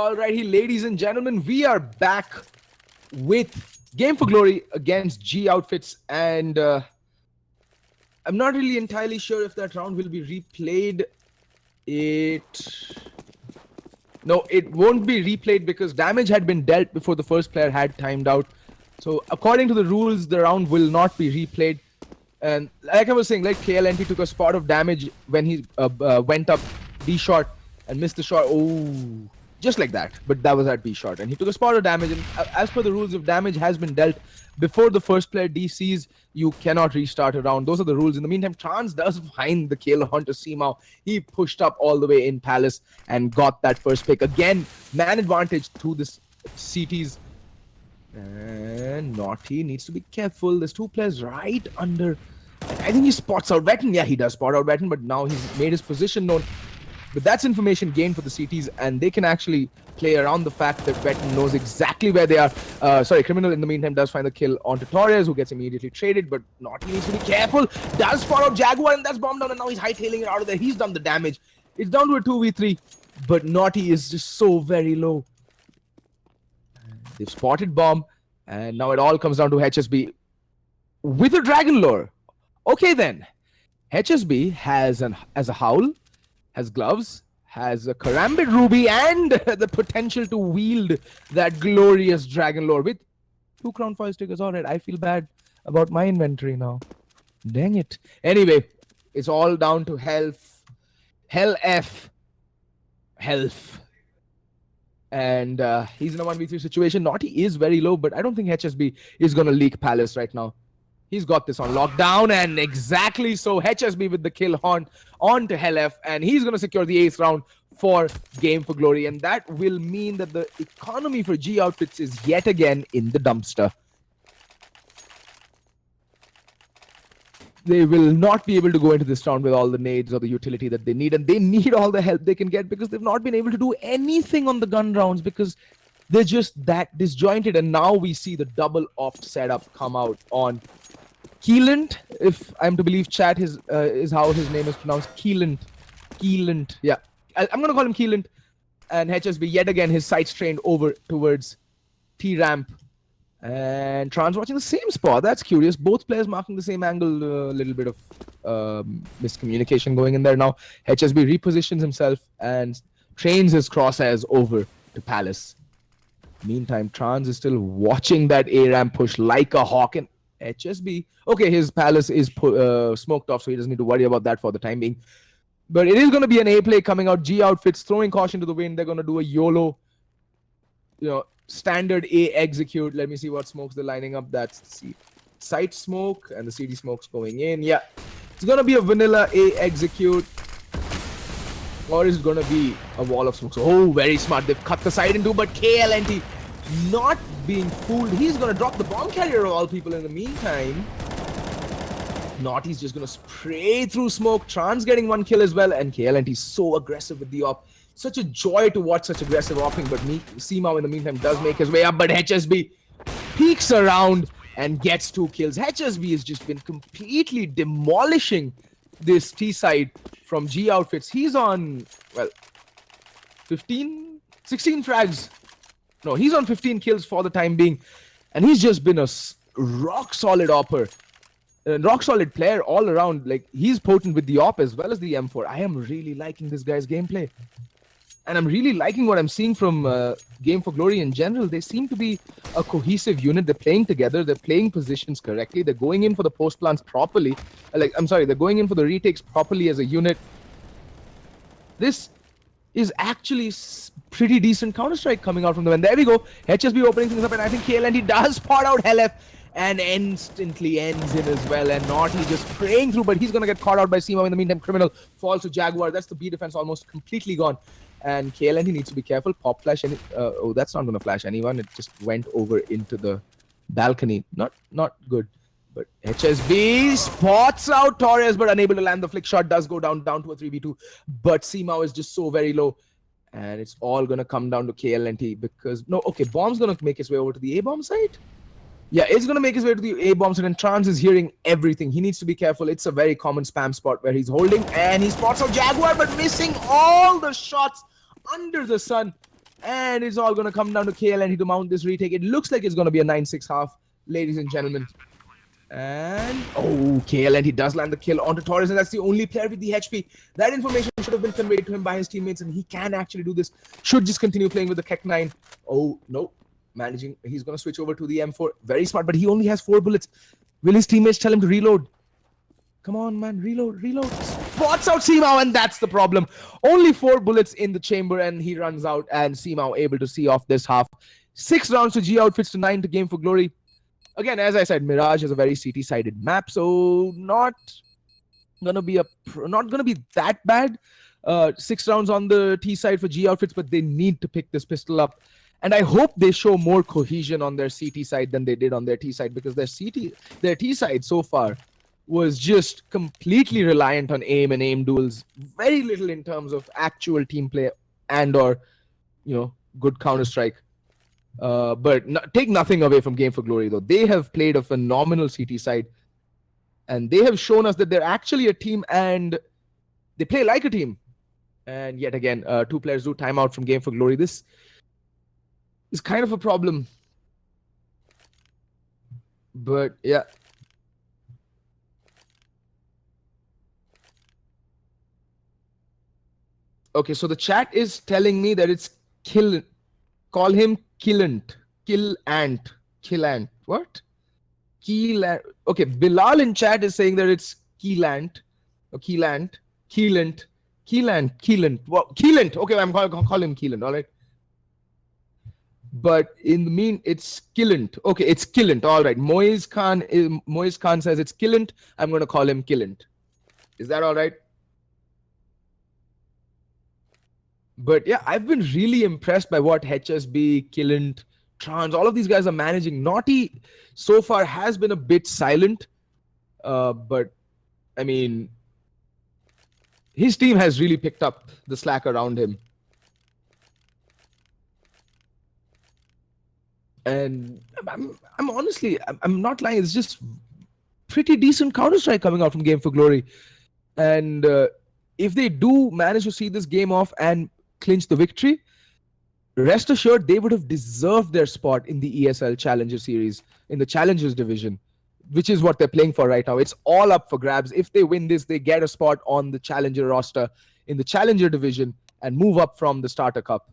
Alrighty, ladies and gentlemen, we are back with Game for Glory against G Outfits, and I'm not really entirely sure if that round will be replayed. No, it won't be replayed because damage had been dealt before the first player had timed out. So according to the rules, the round will not be replayed. And like I was saying, like KLNT took a spot of damage when he went up B shot and missed the shot. Oh, just like that. But that was at B shot. And he took a spot of damage. And as per the rules, if damage has been dealt before the first player DCs, you cannot restart a round. Those are the rules. In the meantime, Trans does find the kill onto Seamau. He pushed up all the way in Palace and got that first pick. Again, man advantage to the CTs. And Naughty needs to be careful. There's two players right under. I think he spots out Veteran. Yeah, he does spot out Veteran, but now he's made his position known. But that's information gained for the CTs, and they can actually play around the fact that Veteran knows exactly where they are. Criminal in the meantime does find the kill onto Torres, who gets immediately traded, but Naughty needs to be careful. Does spot out Jaguar, and that's bombed down, and now he's hightailing it out of there. He's done the damage. It's down to a 2v3, but Naughty is just so very low. They've spotted bomb, and now it all comes down to HSB with a Dragon Lore. Okay then, HSB has a Howl, has gloves, has a Karambit Ruby, and the potential to wield that glorious Dragon Lore with 2 Crown Foil stickers. Alright, I feel bad about my inventory now. Dang it. Anyway, it's all down to health. Health. And he's in a 1v3 situation. Naughty is very low, but I don't think HSB is going to leak Palace right now. He's got this on lockdown, and exactly so. HSB with the kill on to HLF, and he's going to secure the 8th round for Game for Glory. And that will mean that the economy for G Outfits is yet again in the dumpster. They will not be able to go into this round with all the nades or the utility that they need, and they need all the help they can get because they've not been able to do anything on the gun rounds because they're just that disjointed. And now we see the double op setup come out on Keelant, if I'm to believe chat is how his name is pronounced. Keelant. Yeah, I'm gonna call him Keelant. And HSB yet again his sights trained over towards T ramp. And Trans watching the same spot. That's curious. Both players marking the same angle. A little bit of miscommunication going in there now. HSB repositions himself and trains his crosshairs over to Palace. Meantime, Trans is still watching that A ramp push like a hawk. And HSB, okay, his Palace is smoked off, so he doesn't need to worry about that for the time being. But it is going to be an A play coming out. G Outfits throwing caution to the wind. They're going to do a YOLO, standard A execute. Let me see what smokes they're lining up. That's the site smoke and the CD smokes going in. Yeah, it's gonna be a vanilla A execute, or is it gonna be a wall of smokes? Oh, very smart. They've cut the side in two, but KLNT not being fooled. He's gonna drop the bomb carrier of all people in the meantime. Naughty's just gonna spray through smoke. Trans getting 1 kill as well, and KLNT so aggressive with the op. Such a joy to watch such aggressive opping, but Seamau in the meantime does make his way up, but HSB peeks around and gets 2 kills. HSB has just been completely demolishing this T side from G Outfits. He's on, well, 16 frags. No, he's on 15 kills for the time being, and he's just been a rock solid opper. Rock solid player all around. Like, he's potent with the op as well as the M4. I am really liking this guy's gameplay. And I'm really liking what I'm seeing from Game for Glory in general. They seem to be a cohesive unit. They're playing together. They're playing positions correctly. They're going in for the post plants properly. They're going in for the retakes properly as a unit. This is actually pretty decent Counter-Strike coming out from them. And there we go. HSB opening things up, and I think KLNT does spot out LF and instantly ends it as well. And Naughty just praying through, but he's going to get caught out by Seamau in the meantime. Criminal falls to Jaguar. That's the B defense almost completely gone. And KLNT needs to be careful. Pop flash. Oh, that's not going to flash anyone. It just went over into the balcony. Not good. But HSB spots out Torres, but unable to land the flick shot. Does go down to a 3v2. But Seamau is just so very low. And it's all going to come down to KLNT because... No, okay, Bomb's going to make his way over to the A-bomb site. Yeah, it's going to make his way to the A-bomb site, and Trans is hearing everything. He needs to be careful. It's a very common spam spot where he's holding, and he spots out Jaguar, but missing all the shots under the sun. And it's all going to come down to KLNT to mount this retake. It looks like it's going to be a 9-6 half, ladies and gentlemen. And KLNT does land the kill onto Torres, and that's the only player with the HP. That information should have been conveyed to him by his teammates, and he can actually do this. Should just continue playing with the Keck 9. Oh, no. Managing. He's going to switch over to the M4. Very smart, but he only has 4 bullets. Will his teammates tell him to reload? Come on, man. Reload. Spots out Seamau, and that's the problem. Only 4 bullets in the chamber, and he runs out, and Seamau able to see off this half. 6 rounds to G Outfits to 9 to Game for Glory. Again, as I said, Mirage is a very CT-sided map, so not gonna be that bad. 6 rounds on the T side for G Outfits, but they need to pick this pistol up. And I hope they show more cohesion on their CT side than they did on their T side, because their T side so far was just completely reliant on aim and aim duels. Very little in terms of actual team play and/or good Counter-Strike. But take nothing away from Game for Glory, though. They have played a phenomenal CT side, and they have shown us that they're actually a team and they play like a team. And yet again, 2 players do timeout from Game for Glory. This is kind of a problem. But yeah. Okay, so the chat is telling me that it's call him Killant. What? Keelant. Okay, Bilal in chat is saying that it's Keelant. Or Keelant. Well, Keelant. Okay, I'm going to call him Keelant, all right? But in the mean, it's Killant. Okay, it's Killant, all right. Moiz Khan says it's Killant. I'm going to call him Killant. Is that all right? But yeah, I've been really impressed by what HSB, Killant, Trans, all of these guys are managing. Naughty so far has been a bit silent. But I mean, his team has really picked up the slack around him. And I'm honestly, I'm not lying. It's just pretty decent Counter-Strike coming out from Game for Glory. And if they do manage to see this game off and clinch the victory, rest assured they would have deserved their spot in the ESL Challenger Series, in the Challengers division, which is what they're playing for right now. It's all up for grabs. If they win this, they get a spot on the Challenger roster in the Challenger division and move up from the Starter Cup.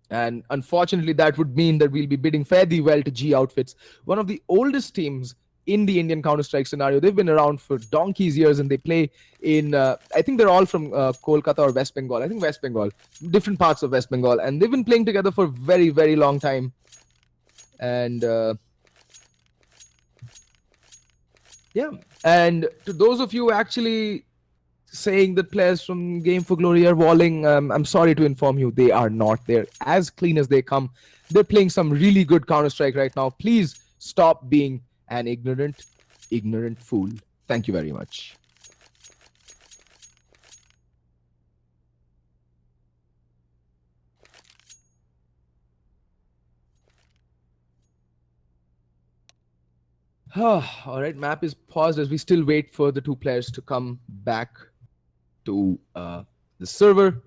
And unfortunately, that would mean that we'll be bidding fairly well to G Outfits, one of the oldest teams in the Indian Counter-Strike scenario. They've been around for donkey's years, and they play in, I think they're all from Kolkata or West Bengal. I think West Bengal, different parts of West Bengal. And they've been playing together for a very, very long time. And yeah, and to those of you actually saying that players from Game for Glory are walling, I'm sorry to inform you, they are not. They're as clean as they come. They're playing some really good Counter-Strike right now. Please stop being an ignorant fool. Thank you very much. All right, map is paused as we still wait for the 2 players to come back to the server.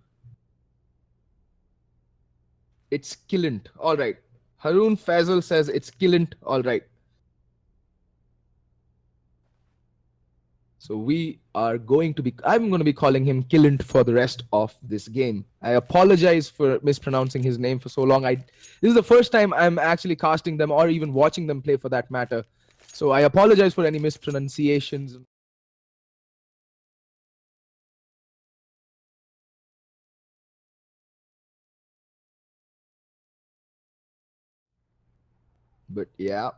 It's Killant. All right. Haroon Faisal says it's Killant. All right. So I'm going to be calling him Killant for the rest of this game. I apologize for mispronouncing his name for so long. This is the first time I'm actually casting them or even watching them play for that matter. So I apologize for any mispronunciations. But yeah.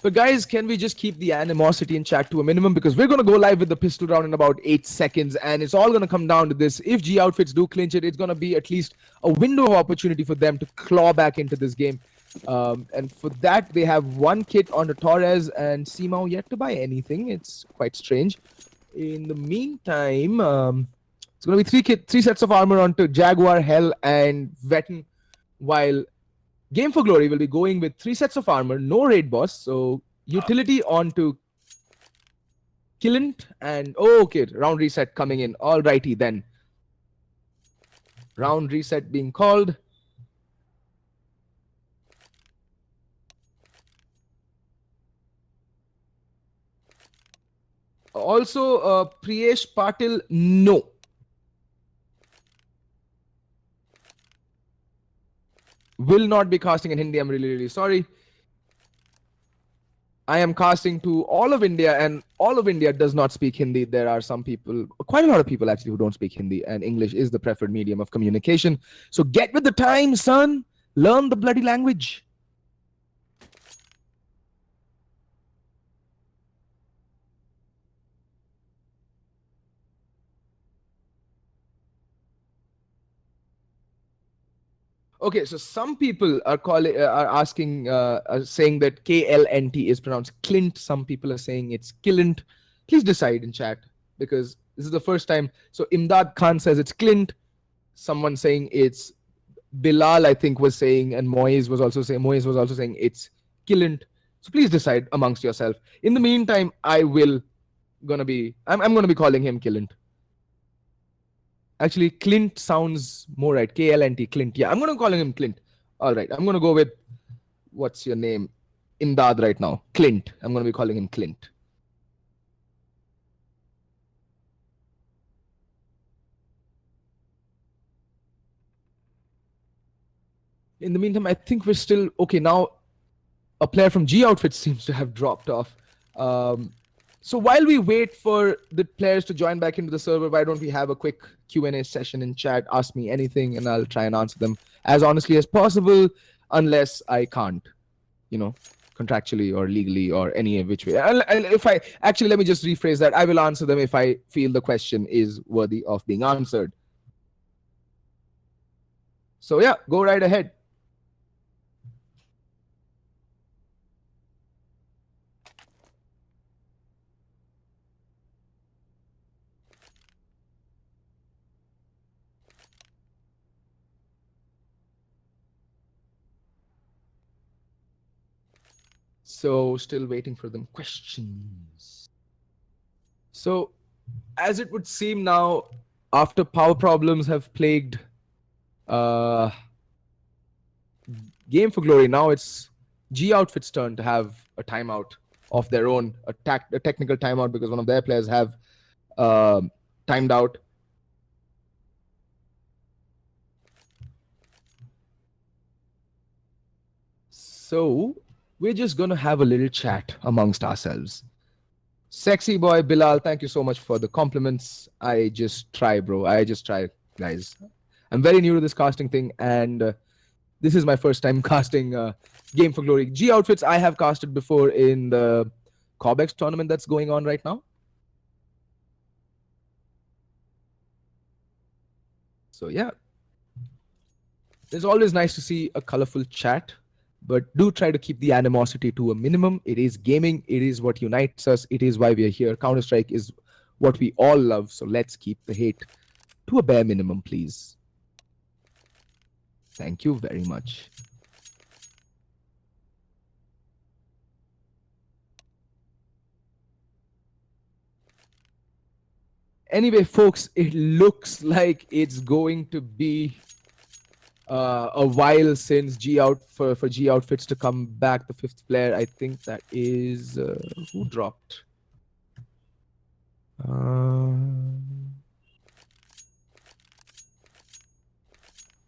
But guys, can we just keep the animosity in chat to a minimum? Because we're going to go live with the pistol round in about 8 seconds. And it's all going to come down to this. If G Outfits do clinch it, it's going to be at least a window of opportunity for them to claw back into this game. And for that, they have 1 kit onto Torres and Seamau yet to buy anything. It's quite strange. In the meantime, it's going to be 3 sets of armor onto Jaguar, Hell, and Vetten, while Game for Glory will be going with 3 sets of armor, no raid boss, so Utility onto Killant and okay, round reset coming in. Alrighty then. Round reset being called. Also, Priyesh Patil, no. Will not be casting in Hindi. I'm really, really sorry. I am casting to all of India, and all of India does not speak Hindi. There are some people, quite a lot of people actually, who don't speak Hindi, and English is the preferred medium of communication. So get with the times, son. Learn the bloody language. Okay, so some people are asking, are saying that KLNT is pronounced Clint. Some people are saying it's Killint. Please decide in chat, because this is the first time. So Imdad Khan says it's Clint. Someone saying it's Bilal, I think, was saying, and Moiz was also saying it's Killint. So please decide amongst yourself. In the meantime, I'm gonna be calling him Killint. Actually, Clint sounds more right. KLNT, Clint. Yeah, I'm going to call him Clint. All right. I'm going to go with, what's your name? Imdad right now. Clint. I'm going to be calling him Clint. In the meantime, I think we're still... Okay, now a player from G Outfits seems to have dropped off. So while we wait for the players to join back into the server, why don't we have a quick Q&A session in chat? Ask me anything and I'll try and answer them as honestly as possible, unless I can't, contractually or legally or any which way. Let me just rephrase that. I will answer them if I feel the question is worthy of being answered. So yeah, go right ahead. So still waiting for them questions. So as it would seem now, after power problems have plagued Game for Glory, now it's G Outfit's turn to have a timeout of their own, a technical timeout, because one of their players have timed out. So we're just going to have a little chat amongst ourselves. Sexy boy Bilal, thank you so much for the compliments. I just try, bro. I just try, guys. I'm very new to this casting thing, and this is my first time casting Game for Glory. G Outfits, I have casted before in the Corbex tournament that's going on right now. So yeah, it's always nice to see a colorful chat. But do try to keep the animosity to a minimum. It is gaming. It is what unites us. It is why we are here. Counter-Strike is what we all love. So let's keep the hate to a bare minimum, please. Thank you very much. Anyway, folks, it looks like it's going to be a while since for G Outfits to come back. The fifth player, I think that is who dropped.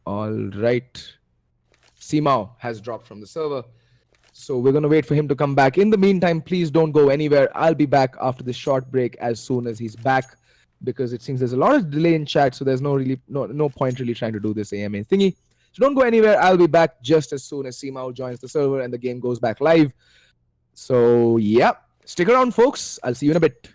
All right, Simao has dropped from the server, so we're gonna wait for him to come back. In the meantime, please don't go anywhere. I'll be back after this short break as soon as he's back, because it seems there's a lot of delay in chat, so there's no point really trying to do this AMA thingy. So don't go anywhere. I'll be back just as soon as Simao joins the server and the game goes back live. So yeah, stick around, folks. I'll see you in a bit.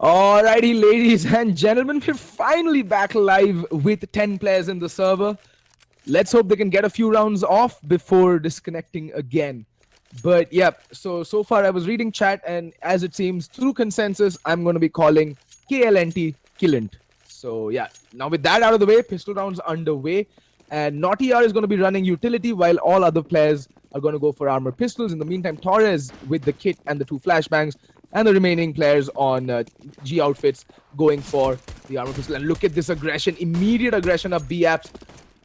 Alrighty, ladies and gentlemen, we're finally back live with 10 players in the server. Let's hope they can get a few rounds off before disconnecting again. But yeah, so far I was reading chat, and as it seems, through consensus, I'm going to be calling KLNT Killant. So yeah, now with that out of the way, pistol rounds underway, and Naughty R is going to be running utility while all other players are going to go for armor pistols. In the meantime, Torres with the kit and the 2 flashbangs, and the remaining players on G outfits going for the armor pistol. And look at this aggression, immediate aggression of B-Apps.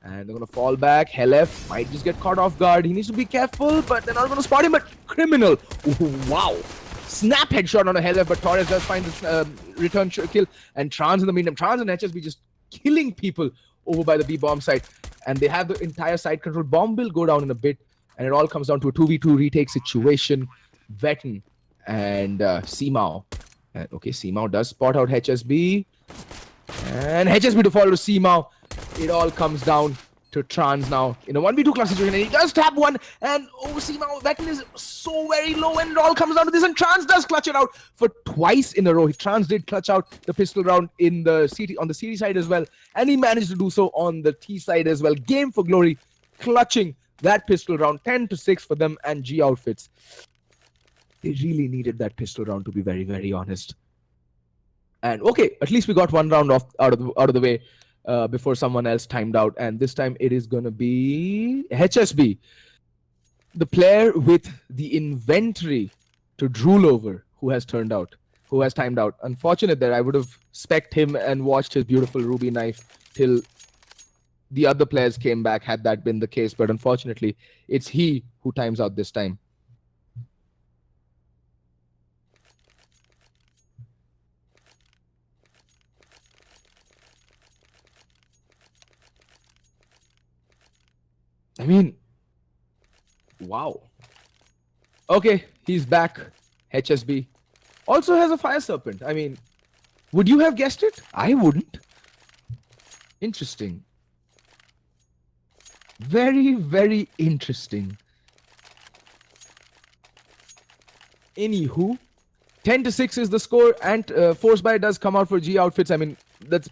And they're going to fall back. Helef might just get caught off guard. He needs to be careful, but they're not going to spot him. But Criminal, ooh, wow. Snap headshot on a Helef, but Torres does find this return kill. And Trans in the meantime, Trans and HSB just killing people over by the B-bomb site. And they have the entire side control. Bomb will go down in a bit. And it all comes down to a 2v2 retake situation. Vetten and Seamao. And okay, Seamao does spot out HSB. And HSB to follow to Seamao. It all comes down to Trans now in a 1v2 class situation. And he does tap one. And oh, Seamao, Vetten is so very low. And it all comes down to this. And Trans does clutch it out for twice in a row. Trans did clutch out the pistol round in the CT, on the CT side as well. And he managed to do so on the T side as well. Game for Glory clutching that pistol round. 10-6 for them and G outfits. They really needed that pistol round, to be very, very honest. And okay, at least we got one round off out of the way before someone else timed out. And this time it is going to be HSB, the player with the inventory to drool over, who has timed out. Unfortunate that I would have specced him and watched his beautiful ruby knife till the other players came back, had that been the case. But unfortunately, it's he who times out this time. I mean, wow. Okay, he's back. HSB also has a fire serpent. I mean, would you have guessed it? I wouldn't. Interesting. Very, very interesting. Anywho, 10-6 is the score, and Force Buy does come out for G outfits. I mean, that's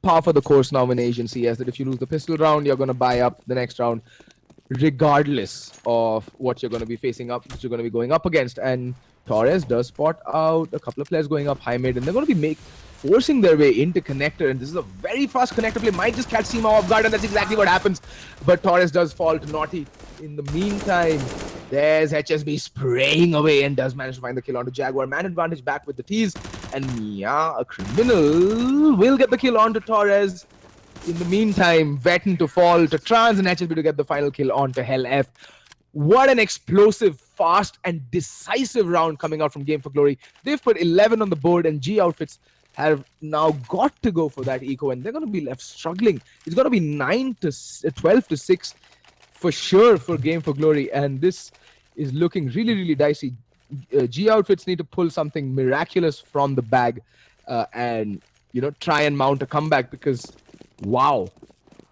par for the course now in Asian CS, that if you lose the pistol round, you're going to buy up the next round regardless of what you're going to be facing up, what you're going to be going up against. And Torres does spot out a couple of players going up high mid, and they're going to be forcing their way into connector. And this is a very fast connector play, might just catch Seamao off guard, and that's exactly what happens. But Torres does fall to Naughty. In the meantime, there's HSB spraying away and does manage to find the kill onto Jaguar. Man advantage back with the T's. And Mia, a criminal, will get the kill onto Torres. In the meantime, Vetten to fall to Trans and HSB to get the final kill onto Helef. What an explosive, fast and decisive round coming out from Game for Glory. They've put 11 on the board, and G outfits have now got to go for that eco, and they're going to be left struggling. It's going to be 12-6 for sure for Game for Glory, and this is looking really, really dicey. G outfits need to pull something miraculous from the bag and, you know, try and mount a comeback, because wow,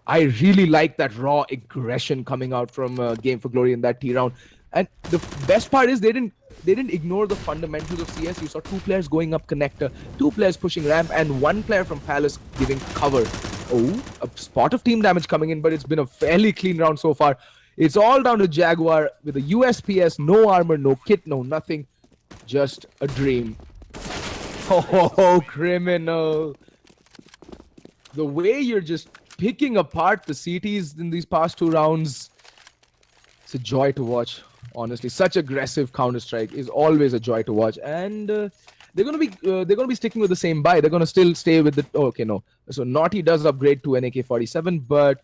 I really like that raw aggression coming out from Game for Glory in that T round. And the best part is they didn't ignore the fundamentals of CS. You saw 2 players going up connector, 2 players pushing ramp, and 1 player from Palace giving cover. Oh, a spot of team damage coming in, but it's been a fairly clean round so far. It's all down to Jaguar with a USPS, no armor, no kit, no nothing. Just a dream. Oh, criminal. The way you're just picking apart the CTs in these past 2 rounds, it's a joy to watch. Honestly, such aggressive Counter-Strike is always a joy to watch. And they're gonna be sticking with the same buy. They're gonna still stay with the okay, no. So Naughty does upgrade to an AK-47, but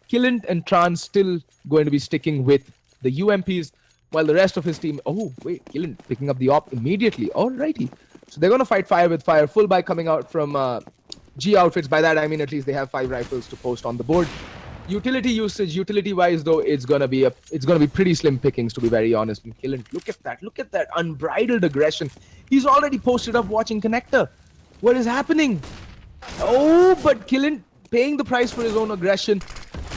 Killant and Trans still going to be sticking with the UMPs, while the rest of his team... Oh, wait, Killant picking up the op immediately. Alrighty. So they're going to fight fire with fire. Full buy coming out from G outfits. By that, I mean at least they have 5 rifles to post on the board. Utility usage, utility-wise though, it's gonna be pretty slim pickings, to be very honest. And Killen, look at that unbridled aggression. He's already posted up watching connector. What is happening? Oh, but Killen paying the price for his own aggression.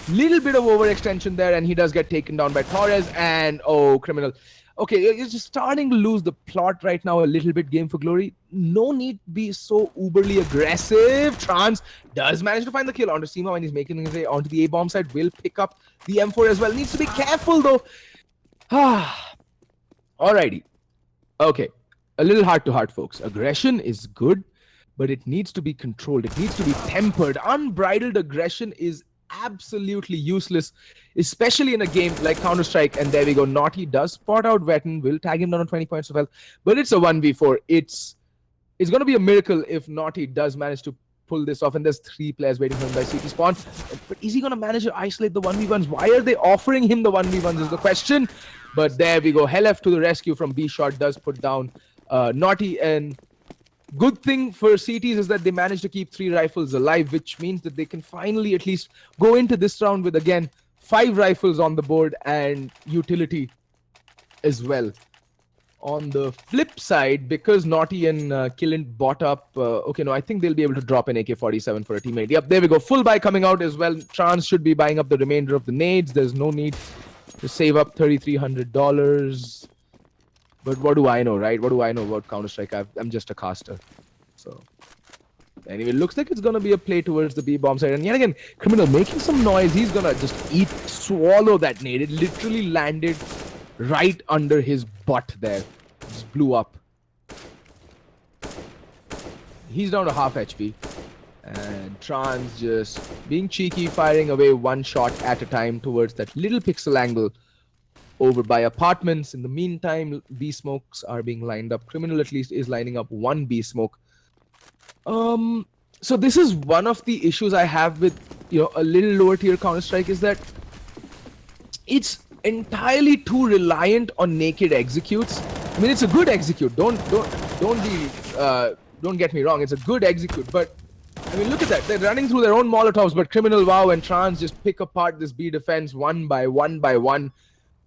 Little bit of overextension there, and he does get taken down by Torres. And oh, criminal. Okay, you're just starting to lose the plot right now a little bit, Game for Glory. No need to be so uberly aggressive. Trans does manage to find the kill onto Seema when he's making his way onto the A-bomb side. Will pick up the M4 as well. Needs to be careful though. Alrighty. Okay. A little heart to heart, folks. Aggression is good, but it needs to be controlled. It needs to be tempered. Unbridled aggression is absolutely useless, especially in a game like Counter-Strike. And there we go. Naughty does spot out Vetten, will tag him down on 20 points of health, but it's a 1v4. It's going to be a miracle if Naughty does manage to pull this off, and there's 3 players waiting for him by CT spawn. But is he going to manage to isolate the 1v1s? Why are they offering him the 1v1s is the question. But there we go. Helef to the rescue from B shot, does put down Naughty. And good thing for CTs is that they managed to keep 3 rifles alive, which means that they can finally at least go into this round with, again, 5 rifles on the board and utility as well. On the flip side, because Naughty and Killen bought up, okay, no, I think they'll be able to drop an AK-47 for a teammate. Yep, there we go. Full buy coming out as well. Trans should be buying up the remainder of the nades. There's no need to save up $3,300. But what do I know, right? What do I know about Counter-Strike? I'm just a caster. So, anyway, looks like it's going to be a play towards the B-bomb side. And yet again, Criminal making some noise. He's going to just swallow that nade. It literally landed right under his butt there. Just blew up. He's down to half HP. And Trans just being cheeky, firing away 1 shot at a time towards that little pixel angle over by apartments. In the meantime, B smokes are being lined up. Criminal at least is lining up 1 B smoke. So this is one of the issues I have with, you know, a little lower tier Counter-Strike, is that it's entirely too reliant on naked executes. I mean, it's a good execute. Don't get me wrong. It's a good execute, but I mean, look at that. They're running through their own Molotovs, but Criminal, WoW, and Trans just pick apart this B defense one by one by one.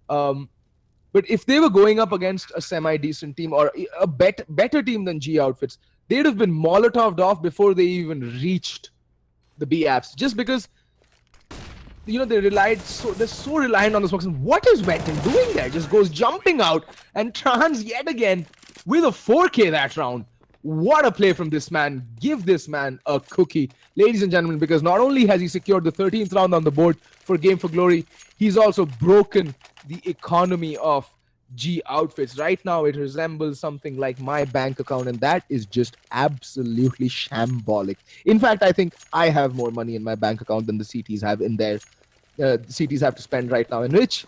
But if they were going up against a semi-decent team or a better team than G Outfits, they'd have been Molotoved off before they even reached the B apps. Just because, you know, they're so reliant on the smokes. And what is Vetten doing there? Just goes jumping out, and Trans yet again with a 4K that round. What a play from this man. Give this man a cookie, ladies and gentlemen, because not only has he secured the 13th round on the board for Game for Glory, he's also broken the economy of G Outfits. Right now, it resembles something like my bank account, and that is just absolutely shambolic. In fact, I think I have more money in my bank account than the CTs have in their CTs have to spend right now in which.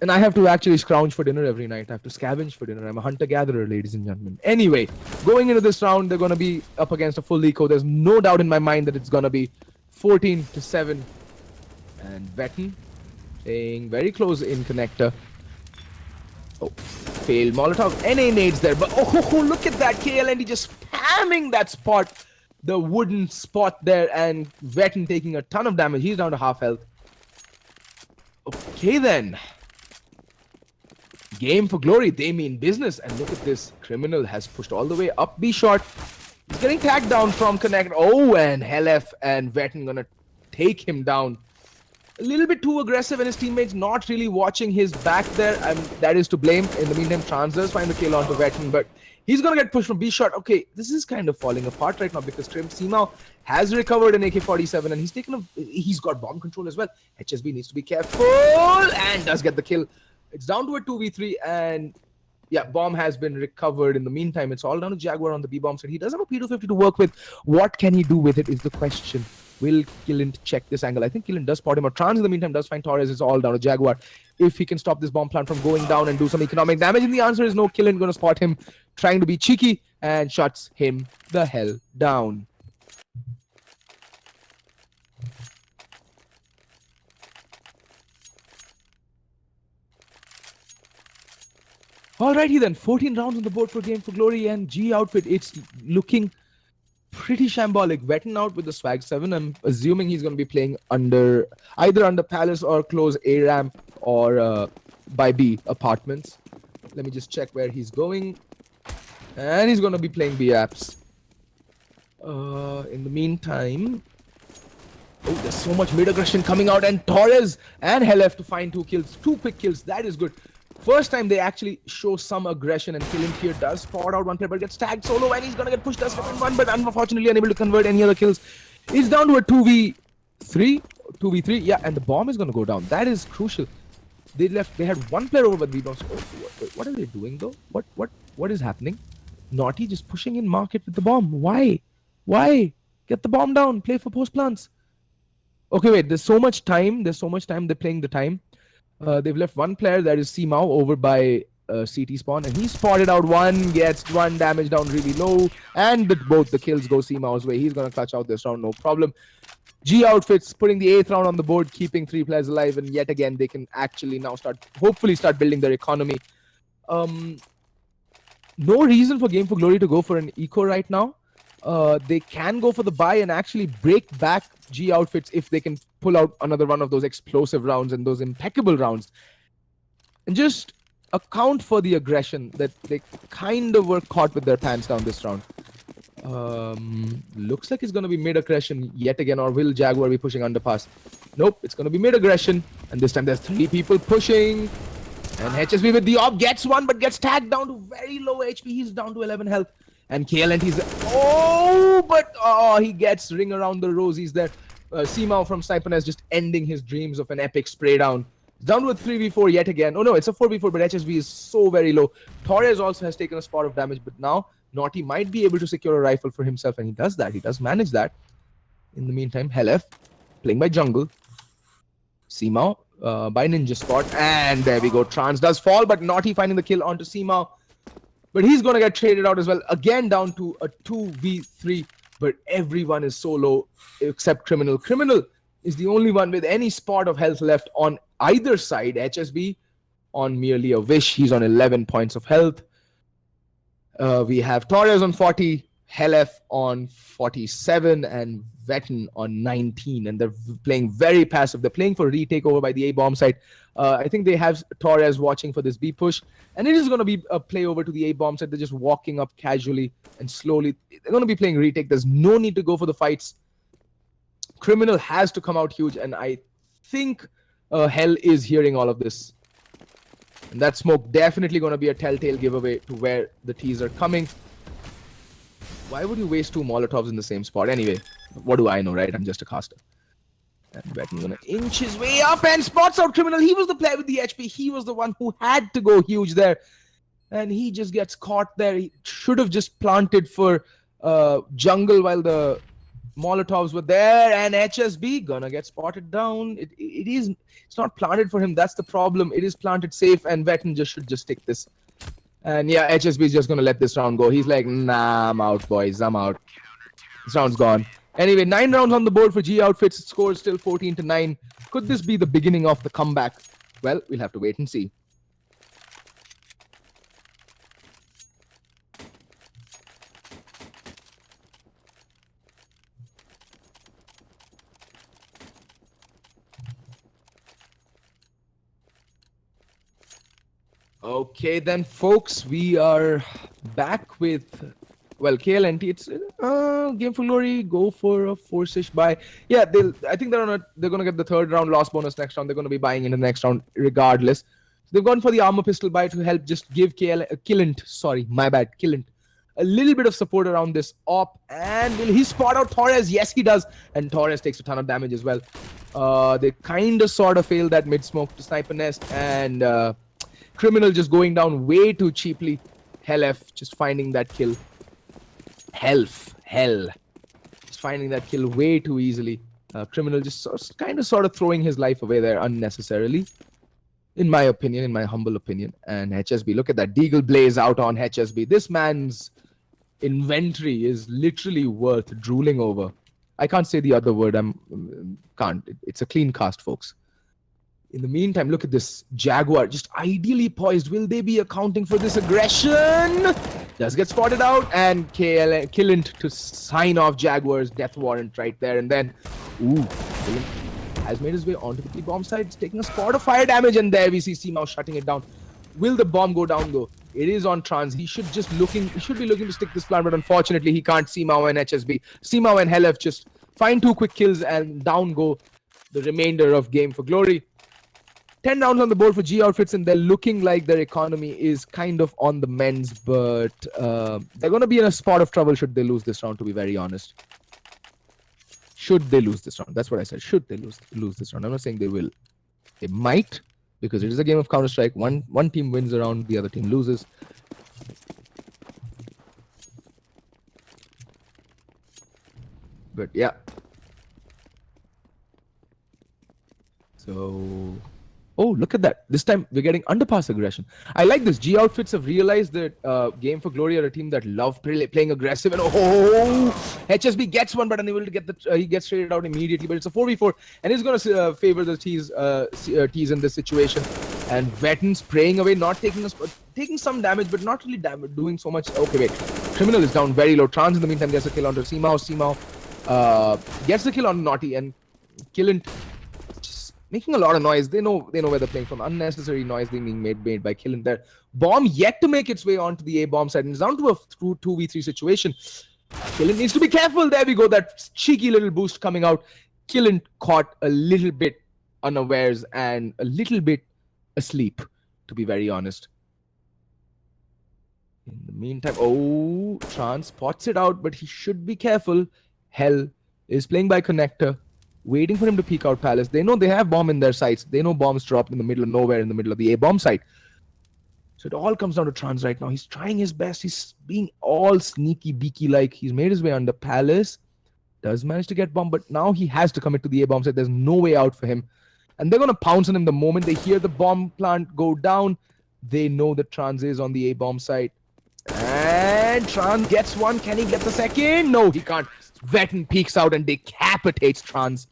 And I have to actually scrounge for dinner every night. I have to scavenge for dinner. I'm a hunter-gatherer, ladies and gentlemen. Anyway, going into this round, they're going to be up against a full eco. There's no doubt in my mind that it's going to be 14-7. And Vetten staying very close in connector. Oh, failed Molotov. NA nades there. But oh, look at that. KLND just spamming that spot. The wooden spot there. And Vetten taking a ton of damage. He's down to half health. Okay, then. Game for Glory, they mean business. And look at this. Criminal has pushed all the way up B short. He's getting tagged down from Connect. Oh, and Helef and Vetten gonna take him down. A little bit too aggressive, and his teammates not really watching his back there. That is to blame. In the meantime, Trans does find the kill onto Vetten, but he's gonna get pushed from B shot. Okay, this is kind of falling apart right now because Trim Seema has recovered an AK-47, and he's got bomb control as well. HSB needs to be careful and does get the kill. It's down to a 2v3, and yeah, bomb has been recovered. In the meantime, it's all down to Jaguar on the B-bomb side. He does have a P250 to work with. What can he do with it is the question. Will Killen check this angle? I think Killen does spot him out. Trans in the meantime does find Torres. It's all down to Jaguar. If he can stop this bomb plant from going down and do some economic damage, and the answer is no. Killen gonna spot him trying to be cheeky and shuts him the hell down. Alrighty then, 14 rounds on the board for Game for Glory and G Outfit. It's looking pretty shambolic. Vetten out with the swag 7. I'm assuming he's going to be playing either under Palace or close A ramp or by B apartments. Let me just check where he's going. And he's going to be playing B apps. In the meantime, oh, there's so much mid aggression coming out, and Torres and Helef to find 2 kills, 2 quick kills. That is good. First time they actually show some aggression, and Killing here does spot out one player, but gets tagged solo, and he's gonna get pushed as 1, but unfortunately unable to convert any other kills. He's down to a 2v3, yeah, and the bomb is gonna go down. That is crucial. They had 1 player over, but we don't. Oh, what are they doing though? What is happening? Naughty just pushing in market with the bomb. Why? Get the bomb down. Play for post plants. Okay, wait. There's so much time. They're playing the time. They've left 1 player, that is Simao, over by CT spawn, and he spotted out 1, gets 1 damage down really low, and both the kills go Simao's way. He's gonna clutch out this round, no problem. G Outfits putting the 8th round on the board, keeping 3 players alive, and yet again they can actually now hopefully start building their economy. No reason for Game for Glory to go for an eco right now. They can go for the buy and actually break back G Outfits if they can pull out another one of those explosive rounds and those impeccable rounds. And just account for the aggression that they kind of were caught with their pants down this round. Looks like it's going to be mid-aggression yet again, or will Jaguar be pushing underpass? Nope, it's going to be mid-aggression, and this time there's 3 people pushing. And HSB with the op gets 1, but gets tagged down to very low HP. He's down to 11 health. And KLNT he's he gets ring around the rosies there. Simao from Sniper Nest just ending his dreams of an epic spray down. Down to a 3v4 yet again. Oh no, it's a 4v4, but HSB is so very low. Torres also has taken a spot of damage, but now Naughty might be able to secure a rifle for himself, and he does that. He does manage that. In the meantime, Helef playing by jungle. Simao by ninja spot, and there we go. Trans does fall, but Naughty finding the kill onto Simao. But he's going to get traded out as well. Again, down to a 2v3. But everyone is so low except Criminal. Criminal is the only one with any spot of health left on either side. HSB on merely a wish. He's on 11 points of health. We have Torres on 40, Helef on 47, and Vetten on 19. And they're playing very passive. They're playing for retake over by the A-bomb side. I think they have Torres watching for this B push. And it is going to be a play over to the A-bomb side. They're just walking up casually and slowly. They're going to be playing retake. There's no need to go for the fights. Criminal has to come out huge. And I think Hell is hearing all of this. And that smoke definitely going to be a telltale giveaway to where the T's are coming. Why would you waste 2 Molotovs in the same spot? Anyway, what do I know, right? I'm just a caster. And Vetten's gonna inch his way up and spots out Criminal. He was the player with the HP. He was the one who had to go huge there. And he just gets caught there. He should have just planted for jungle while the Molotovs were there. And HSB gonna get spotted down. It's not planted for him. That's the problem. It is planted safe, and Vetten should just take this. And yeah, HSB is just gonna let this round go. He's like, nah, I'm out, boys. I'm out. This round's gone. Anyway, 9 rounds on the board for G Outfits. Score is still 14-9. Could this be the beginning of the comeback? Well, we'll have to wait and see. Okay then, folks, we are back with, well, KLNT. It's Game for Glory. Go for a 4-ish buy. Yeah, I think they're gonna get the 3rd round loss bonus next round. They're gonna be buying in the next round regardless. So they've gone for the armor pistol buy to help just give Killint, sorry, my bad, Killint, a little bit of support around this op. And will he spot out Torres? Yes, he does. And Torres takes a ton of damage as well. They kind of sort of failed that mid smoke to Sniper Nest, and Criminal just going down way too cheaply. Helef just finding that kill. Hell. Just finding that kill way too easily. Criminal just sort of throwing his life away there unnecessarily. In my opinion, in my humble opinion. And HSB, look at that. Deagle Blaze out on HSB. This man's inventory is literally worth drooling over. I can't say the other word. It's a clean cast, folks. In the meantime, look at this Jaguar, just ideally poised. Will they be accounting for this aggression? Does get spotted out, and Killant to sign off Jaguar's death warrant right there. And then, Killant has made his way onto the B-bomb side, taking a spot of fire damage, and there we see Seamau shutting it down. Will the bomb go down though? It is on Trans. He should be looking to stick this plan, but unfortunately he can't. Seamau and HSB. Seamau and Helef just find 2 quick kills, and down go the remainder of Game for Glory. 10 rounds on the board for G Outfits, and they're looking like their economy is kind of on the mends, but they're going to be in a spot of trouble should they lose this round, to be very honest. Should they lose this round? That's what I said. Should they lose this round? I'm not saying they will. They might, because it is a game of Counter-Strike. One team wins a round, the other team loses. But yeah. So... oh, look at that. This time we're getting underpass aggression. I like this. G Outfits have realized that Game for Glory are a team that love playing aggressive. And HSB gets one, but unable to get the... he gets traded out immediately. But it's a 4v4. And he's going to favor the T's in this situation. And Vetten spraying away, not taking some damage, but not really doing so much. Okay, wait. Criminal is down very low. Trans in the meantime gets a kill onto Seamau. Seamau gets the kill on Naughty, and Killant making a lot of noise. They know where they're playing from. Unnecessary noise being made by Killant there. Bomb yet to make its way onto the A-bomb side, and it's down to a 2v3 situation. Killant needs to be careful. There we go. That cheeky little boost coming out. Killant caught a little bit unawares and a little bit asleep, to be very honest. In the meantime, Trans spots it out, but he should be careful. Hell is playing by Connector, waiting for him to peek out Palace. They know they have bomb in their sights. They know bombs dropped in the middle of nowhere, in the middle of the A-bomb site. So it all comes down to Trans right now. He's trying his best. He's being all sneaky beaky like. He's made his way under Palace. Does manage to get bomb, but now he has to commit to the A-bomb site. There's no way out for him. And they're going to pounce on him the moment they hear the bomb plant go down. They know that Trans is on the A-bomb site. And Trans gets one. Can he get the second? No, he can't. Vetten peeks out and decapitates Trans.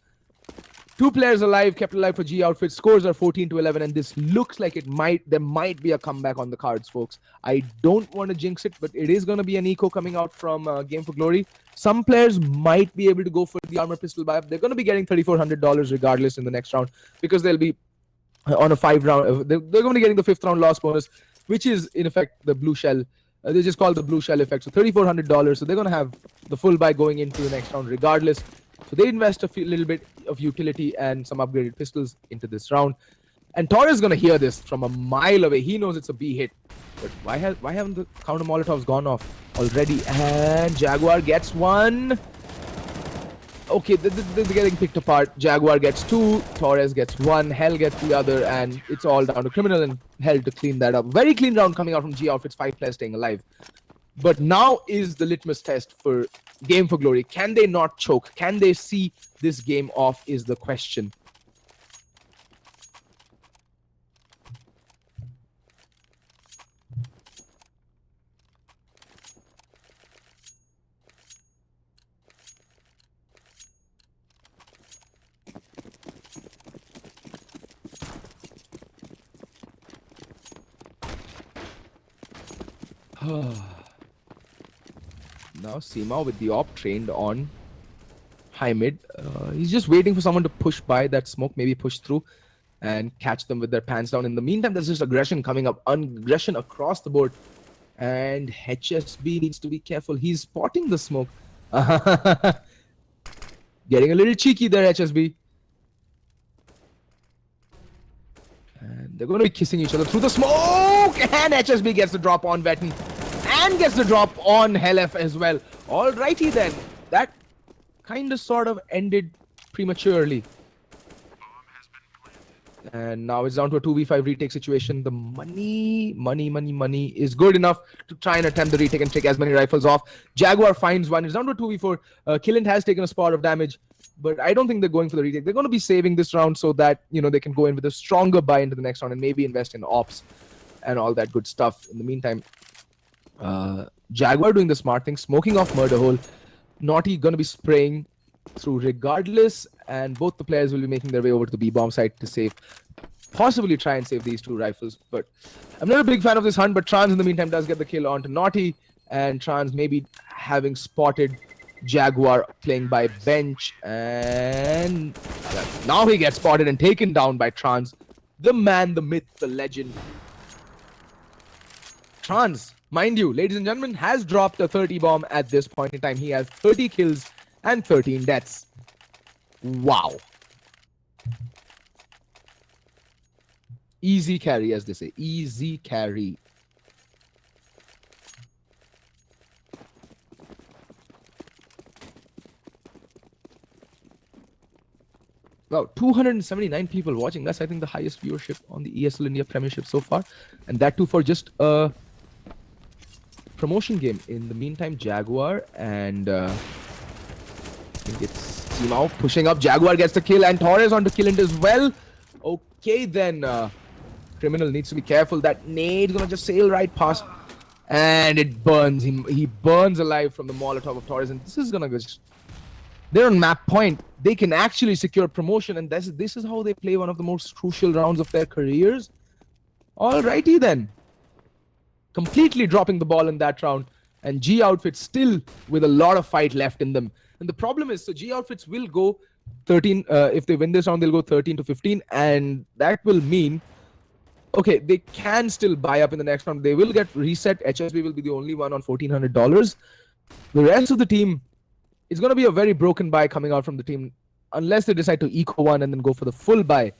2 players alive, kept alive for G Outfits. Scores are 14-11, and this looks like there might be a comeback on the cards, folks. I don't want to jinx it, but it is going to be an eco coming out from Game for Glory. Some players might be able to go for the armor pistol buy. They're going to be getting $3,400 regardless in the next round, because they'll be on a 5 round. They're going to be getting the 5th round loss bonus, which is in effect the blue shell. They just call it the blue shell effect. So $3,400. So they're going to have the full buy going into the next round regardless. So they invest a little bit of utility and some upgraded pistols into this round. And Torres is going to hear this from a mile away. He knows it's a B hit. But why haven't the counter Molotovs gone off already? And Jaguar gets one. Okay, they're getting picked apart. Jaguar gets 2. Torres gets 1. Hell gets the other. And it's all down to Criminal and Hell to clean that up. Very clean round coming out from G Outfits. 5 players staying alive. But now is the litmus test for Game for Glory. Can they not choke? Can they see this game off is the question. Now Seamau with the op trained on high mid. He's just waiting for someone to push by that smoke, maybe push through and catch them with their pants down. In the meantime, there's just aggression coming up, aggression across the board. And HSB needs to be careful. He's spotting the smoke. Getting a little cheeky there, HSB. And they're going to be kissing each other through the smoke. And HSB gets the drop on Vetten. And gets the drop on Helef as well. Alrighty then. That kind of sort of ended prematurely. And now it's down to a 2v5 retake situation. The money is good enough to try and attempt the retake and take as many rifles off. Jaguar finds one. It's down to a 2v4. Killant has taken a spot of damage, but I don't think they're going for the retake. They're going to be saving this round so that, you know, they can go in with a stronger buy into the next round and maybe invest in ops and all that good stuff. In the meantime, Jaguar doing the smart thing, smoking off Murder Hole. Naughty going to be spraying through regardless, and both the players will be making their way over to the B-bomb site to save, possibly try and save these 2 rifles. But I'm not a big fan of this hunt, but Trans in the meantime does get the kill onto Naughty. and Trans maybe having spotted Jaguar playing by bench, and now he gets spotted and taken down by Trans, the man, the myth, the legend. Trans, mind you, ladies and gentlemen, has dropped a 30 bomb at this point in time. He has 30 kills and 13 deaths. Wow. Easy carry, as they say. Easy carry. Wow, 279 people watching. That's, I think, the highest viewership on the ESL India Premiership so far. And that too for just a promotion game. In the meantime, Jaguar and I think it's Simao pushing up. Jaguar gets the kill and Torres on to kill it as well. Okay, then Criminal needs to be careful. That nade's gonna just sail right past. And it burns him. He burns alive from the Molotov of Torres. And this is gonna go just... They're on map point. They can actually secure promotion, and this is how they play one of the most crucial rounds of their careers. Alrighty then. Completely dropping the ball in that round, and G Outfits still with a lot of fight left in them. And the problem is, so G Outfits will go 13. If they win this round, they'll go 13 to 15, and that will mean, okay, they can still buy up in the next round. They will get reset. HSB will be the only one on $1,400. The rest of the team, it's going to be a very broken buy coming out from the team unless they decide to eco one and then go for the full buy.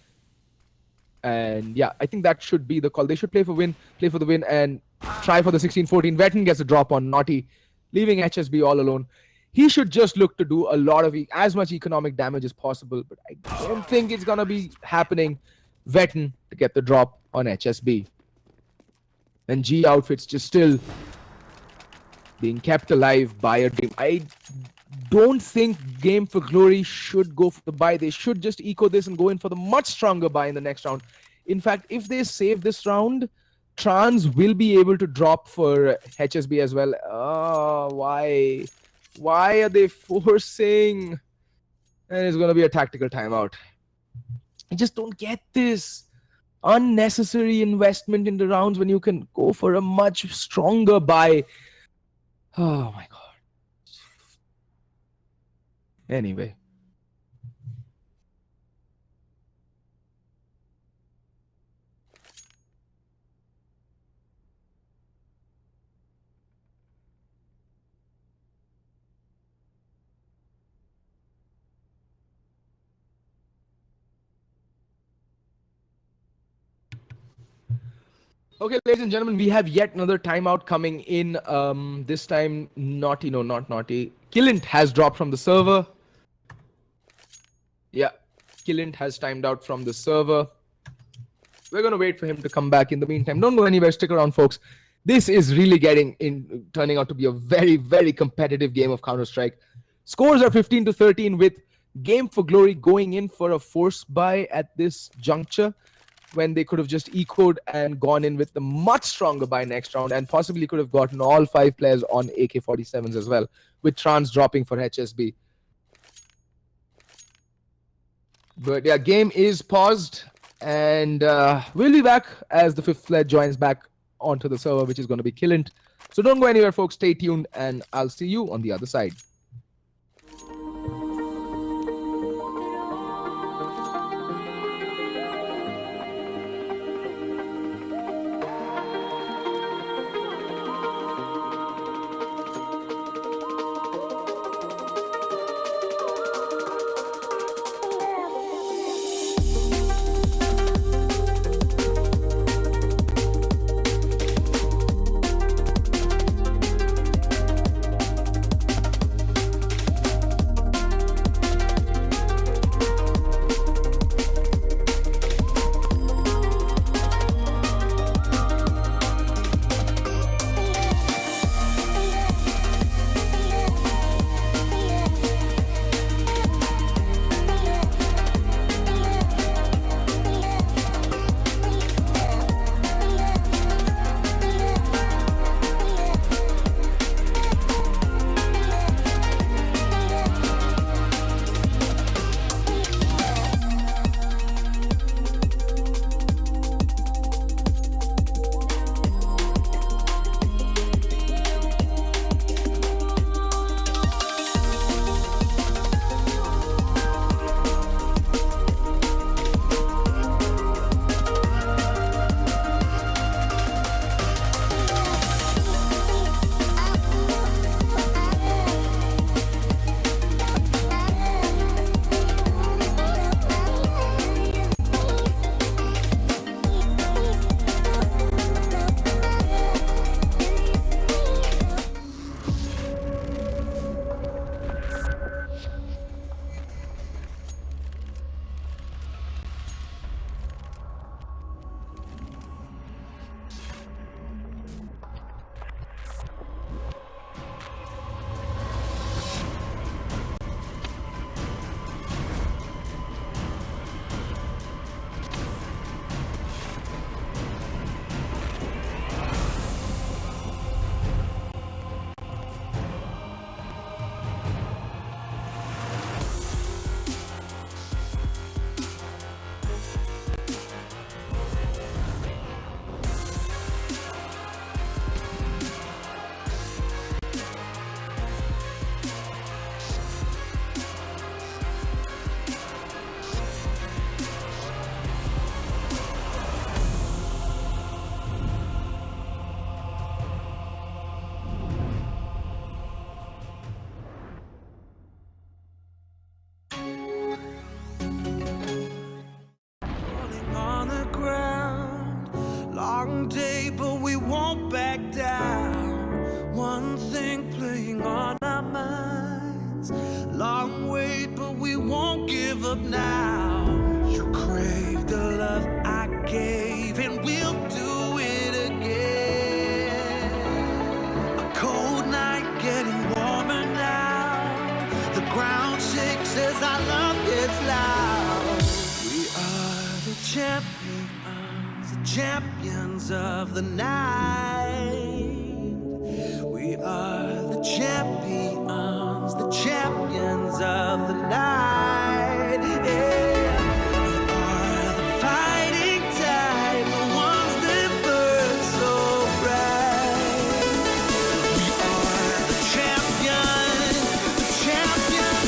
And yeah, I think that should be the call. They should play for the win and try for the 16-14. Veteran gets a drop on Naughty, leaving HSB all alone. He should just look to do a lot of as much economic damage as possible, but I don't think it's going to be happening. Veteran to get the drop on HSB. And G Outfits just still being kept alive by a team. I don't think Game for Glory should go for the buy. They should just eco this and go in for the much stronger buy in the next round. In fact, if they save this round, Trans will be able to drop for HSB as well. Why? Why are they forcing? And it's going to be a tactical timeout. I just don't get this. Unnecessary investment in the rounds when you can go for a much stronger buy. Oh my god. Anyway. Okay, ladies and gentlemen, we have yet another timeout coming in. This time, not Naughty. Killint has dropped from the server. Yeah, Killint has timed out from the server. We're going to wait for him to come back. In the meantime, don't go anywhere. Stick around, folks. This is really turning out to be a very, very competitive game of Counter-Strike. Scores are 15 to 13 with Game for Glory going in for a force buy at this juncture, when they could have just ecoed and gone in with the much stronger buy next round, and possibly could have gotten all 5 players on AK-47s as well, with Trans dropping for HSB. But yeah, game is paused, and we'll be back as the 5th player joins back onto the server, which is going to be Killint. So don't go anywhere, folks. Stay tuned, and I'll see you on the other side. on our minds. Long wait, but we won't give up now. You crave the love I gave, and we'll do it again. A cold night getting warmer now. The ground shakes as our love gets loud. We are the champions of the night. We are the champions of the night. Yeah. We are the fighting type, the ones that burn so bright. We are the champions of the night.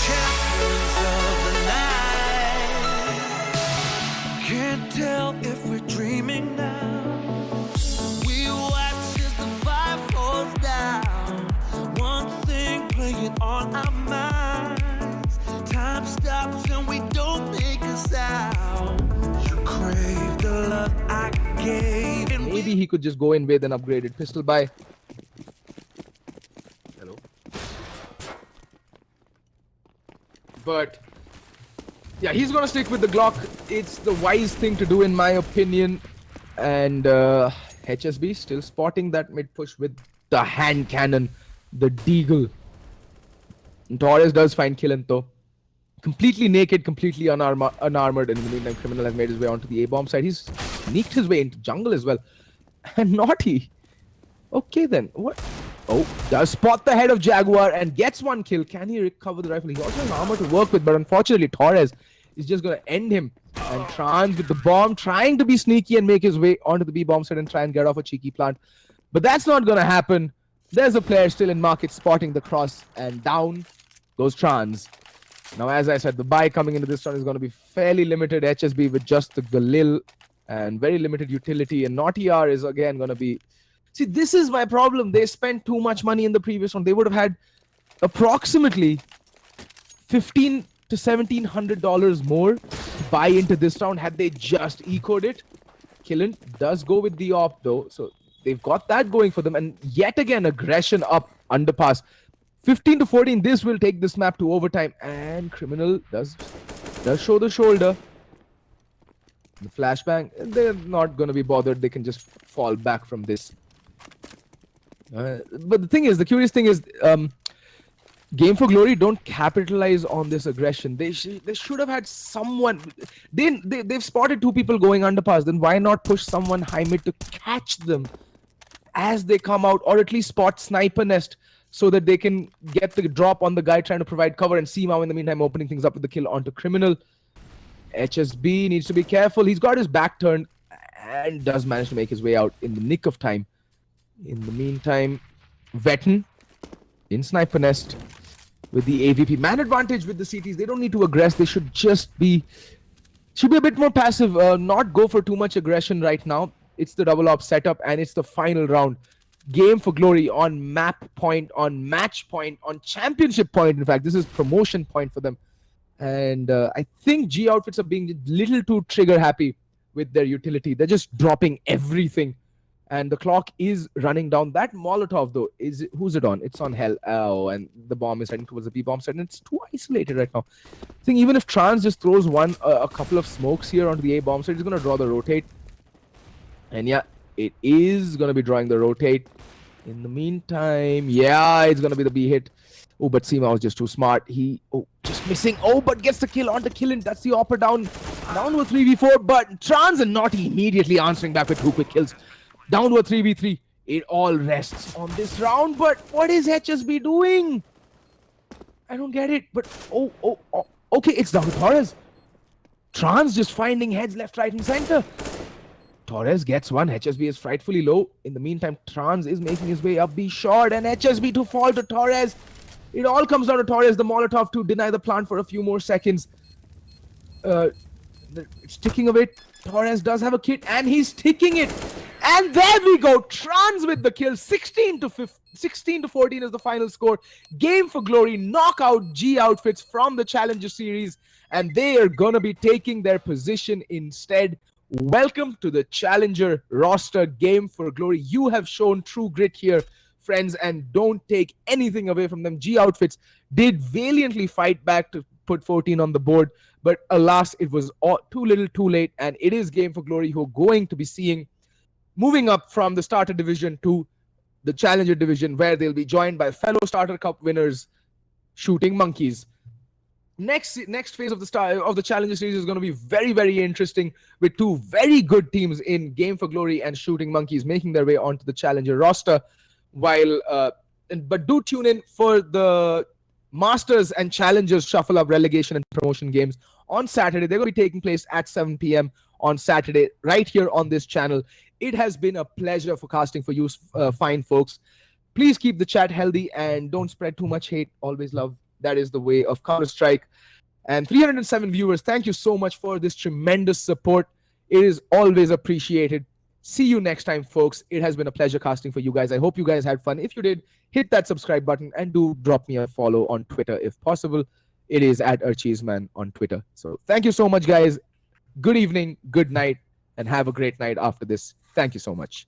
Champions of the night. Can't tell if we're dreaming now. We watch as the fire falls down. One thing playing on our minds. Time stops and we don't make a sound. You crave the love I gave, and Maybe he could just go in with an upgraded pistol buy. Hello. But yeah, he's gonna stick with the Glock. It's the wise thing to do, in my opinion. And HSB still spotting that mid push with the hand cannon, the Deagle. And Torres does find Killen though. Completely naked, completely unarmored. And in the meantime, Criminal has made his way onto the A-bomb side. He's sneaked his way into jungle as well. And Naughty. Okay then. What? Oh, does spot the head of Jaguar and gets one kill. Can he recover the rifle? He also has armor to work with, but unfortunately Torres is just going to end him. And Trans with the bomb, trying to be sneaky and make his way onto the B-bomb side and try and get off a cheeky plant. But that's not going to happen. There's a player still in market spotting the cross, and down goes Trans. Now, as I said, the buy coming into this round is going to be fairly limited. HSB with just the Galil and very limited utility. And Naughty R is again going to be... See, this is my problem. They spent too much money in the previous round. They would have had approximately $1,500 to $1,700 more to buy into this round had they just ecoed it. Killen does go with the op though. So they've got that going for them. And yet again, aggression up, underpass. 15 to 14, this will take this map to overtime. And Criminal does show the shoulder. The flashbang, they're not going to be bothered. They can just fall back from this. But the thing is, the curious thing is, Game for Glory don't capitalize on this aggression. They should have had someone. They've spotted two people going underpass. Then why not push someone high mid to catch them as they come out, or at least spot Sniper Nest so that they can get the drop on the guy trying to provide cover, and Seamau in the meantime opening things up with the kill onto Criminal. HSB needs to be careful. He's got his back turned and does manage to make his way out in the nick of time. In the meantime, Vetten in Sniper Nest with the AVP. Man advantage with the CTs. They don't need to aggress. They should just be a bit more passive. Not go for too much aggression right now. It's the double op setup and it's the final round. Game for Glory on map point, on match point, on championship point. In fact, this is promotion point for them. And I think G Outfits are being a little too trigger happy with their utility. They're just dropping everything. And the clock is running down. That Molotov, though, who's it on? It's on Hell. Oh, and the bomb is heading towards the B-bomb side. And it's too isolated right now. I think even if Trans just throws a couple of smokes here onto the A-bomb side, he's going to draw the rotate. And yeah, it is going to be drawing the rotate. In the meantime, yeah, it's going to be the B hit. Oh, but Seamau is just too smart. Just missing. Oh, but gets the kill onto Killen. That's the opper down to a 3v4. But Trans and Naughty immediately answering back with 2 quick kills. Down to a 3v3. It all rests on this round. But what is HSB doing? I don't get it. But okay, it's down to Torres. Trans just finding heads left, right, and center. Torres gets one. HSB is frightfully low. In the meantime, Trans is making his way up B short, and HSB to fall to Torres. It all comes down to Torres, the Molotov to deny the plant for a few more seconds. It's ticking away. Torres does have a kit and he's ticking it. And there we go. Trans with the kill. 16 to 14 is the final score. Game for Glory knockout G Outfits from the Challenger Series. And they are going to be taking their position instead. Welcome to the Challenger roster. Game for Glory. You have shown true grit here, friends, and don't take anything away from them. G Outfits did valiantly fight back to put 14 on the board, but alas, it was too little too late, and it is Game for Glory who are going to be seeing moving up from the starter division to the Challenger division, where they'll be joined by fellow starter cup winners Shooting Monkeys. Next phase of the Challenger Series is going to be very, very interesting, with two very good teams in Game for Glory and Shooting Monkeys making their way onto the Challenger roster. But do tune in for the Masters and Challengers Shuffle Up relegation and promotion games on Saturday. They're going to be taking place at 7 p.m. on Saturday, right here on this channel. It has been a pleasure forecasting for you, fine folks. Please keep the chat healthy and don't spread too much hate. Always love. That is the way of Counter-Strike. And 307 viewers, thank you so much for this tremendous support. It is always appreciated. See you next time, folks. It has been a pleasure casting for you guys. I hope you guys had fun. If you did, hit that subscribe button and do drop me a follow on Twitter if possible. It is at Archiesman on Twitter. So thank you so much, guys. Good evening, good night, and have a great night after this. Thank you so much.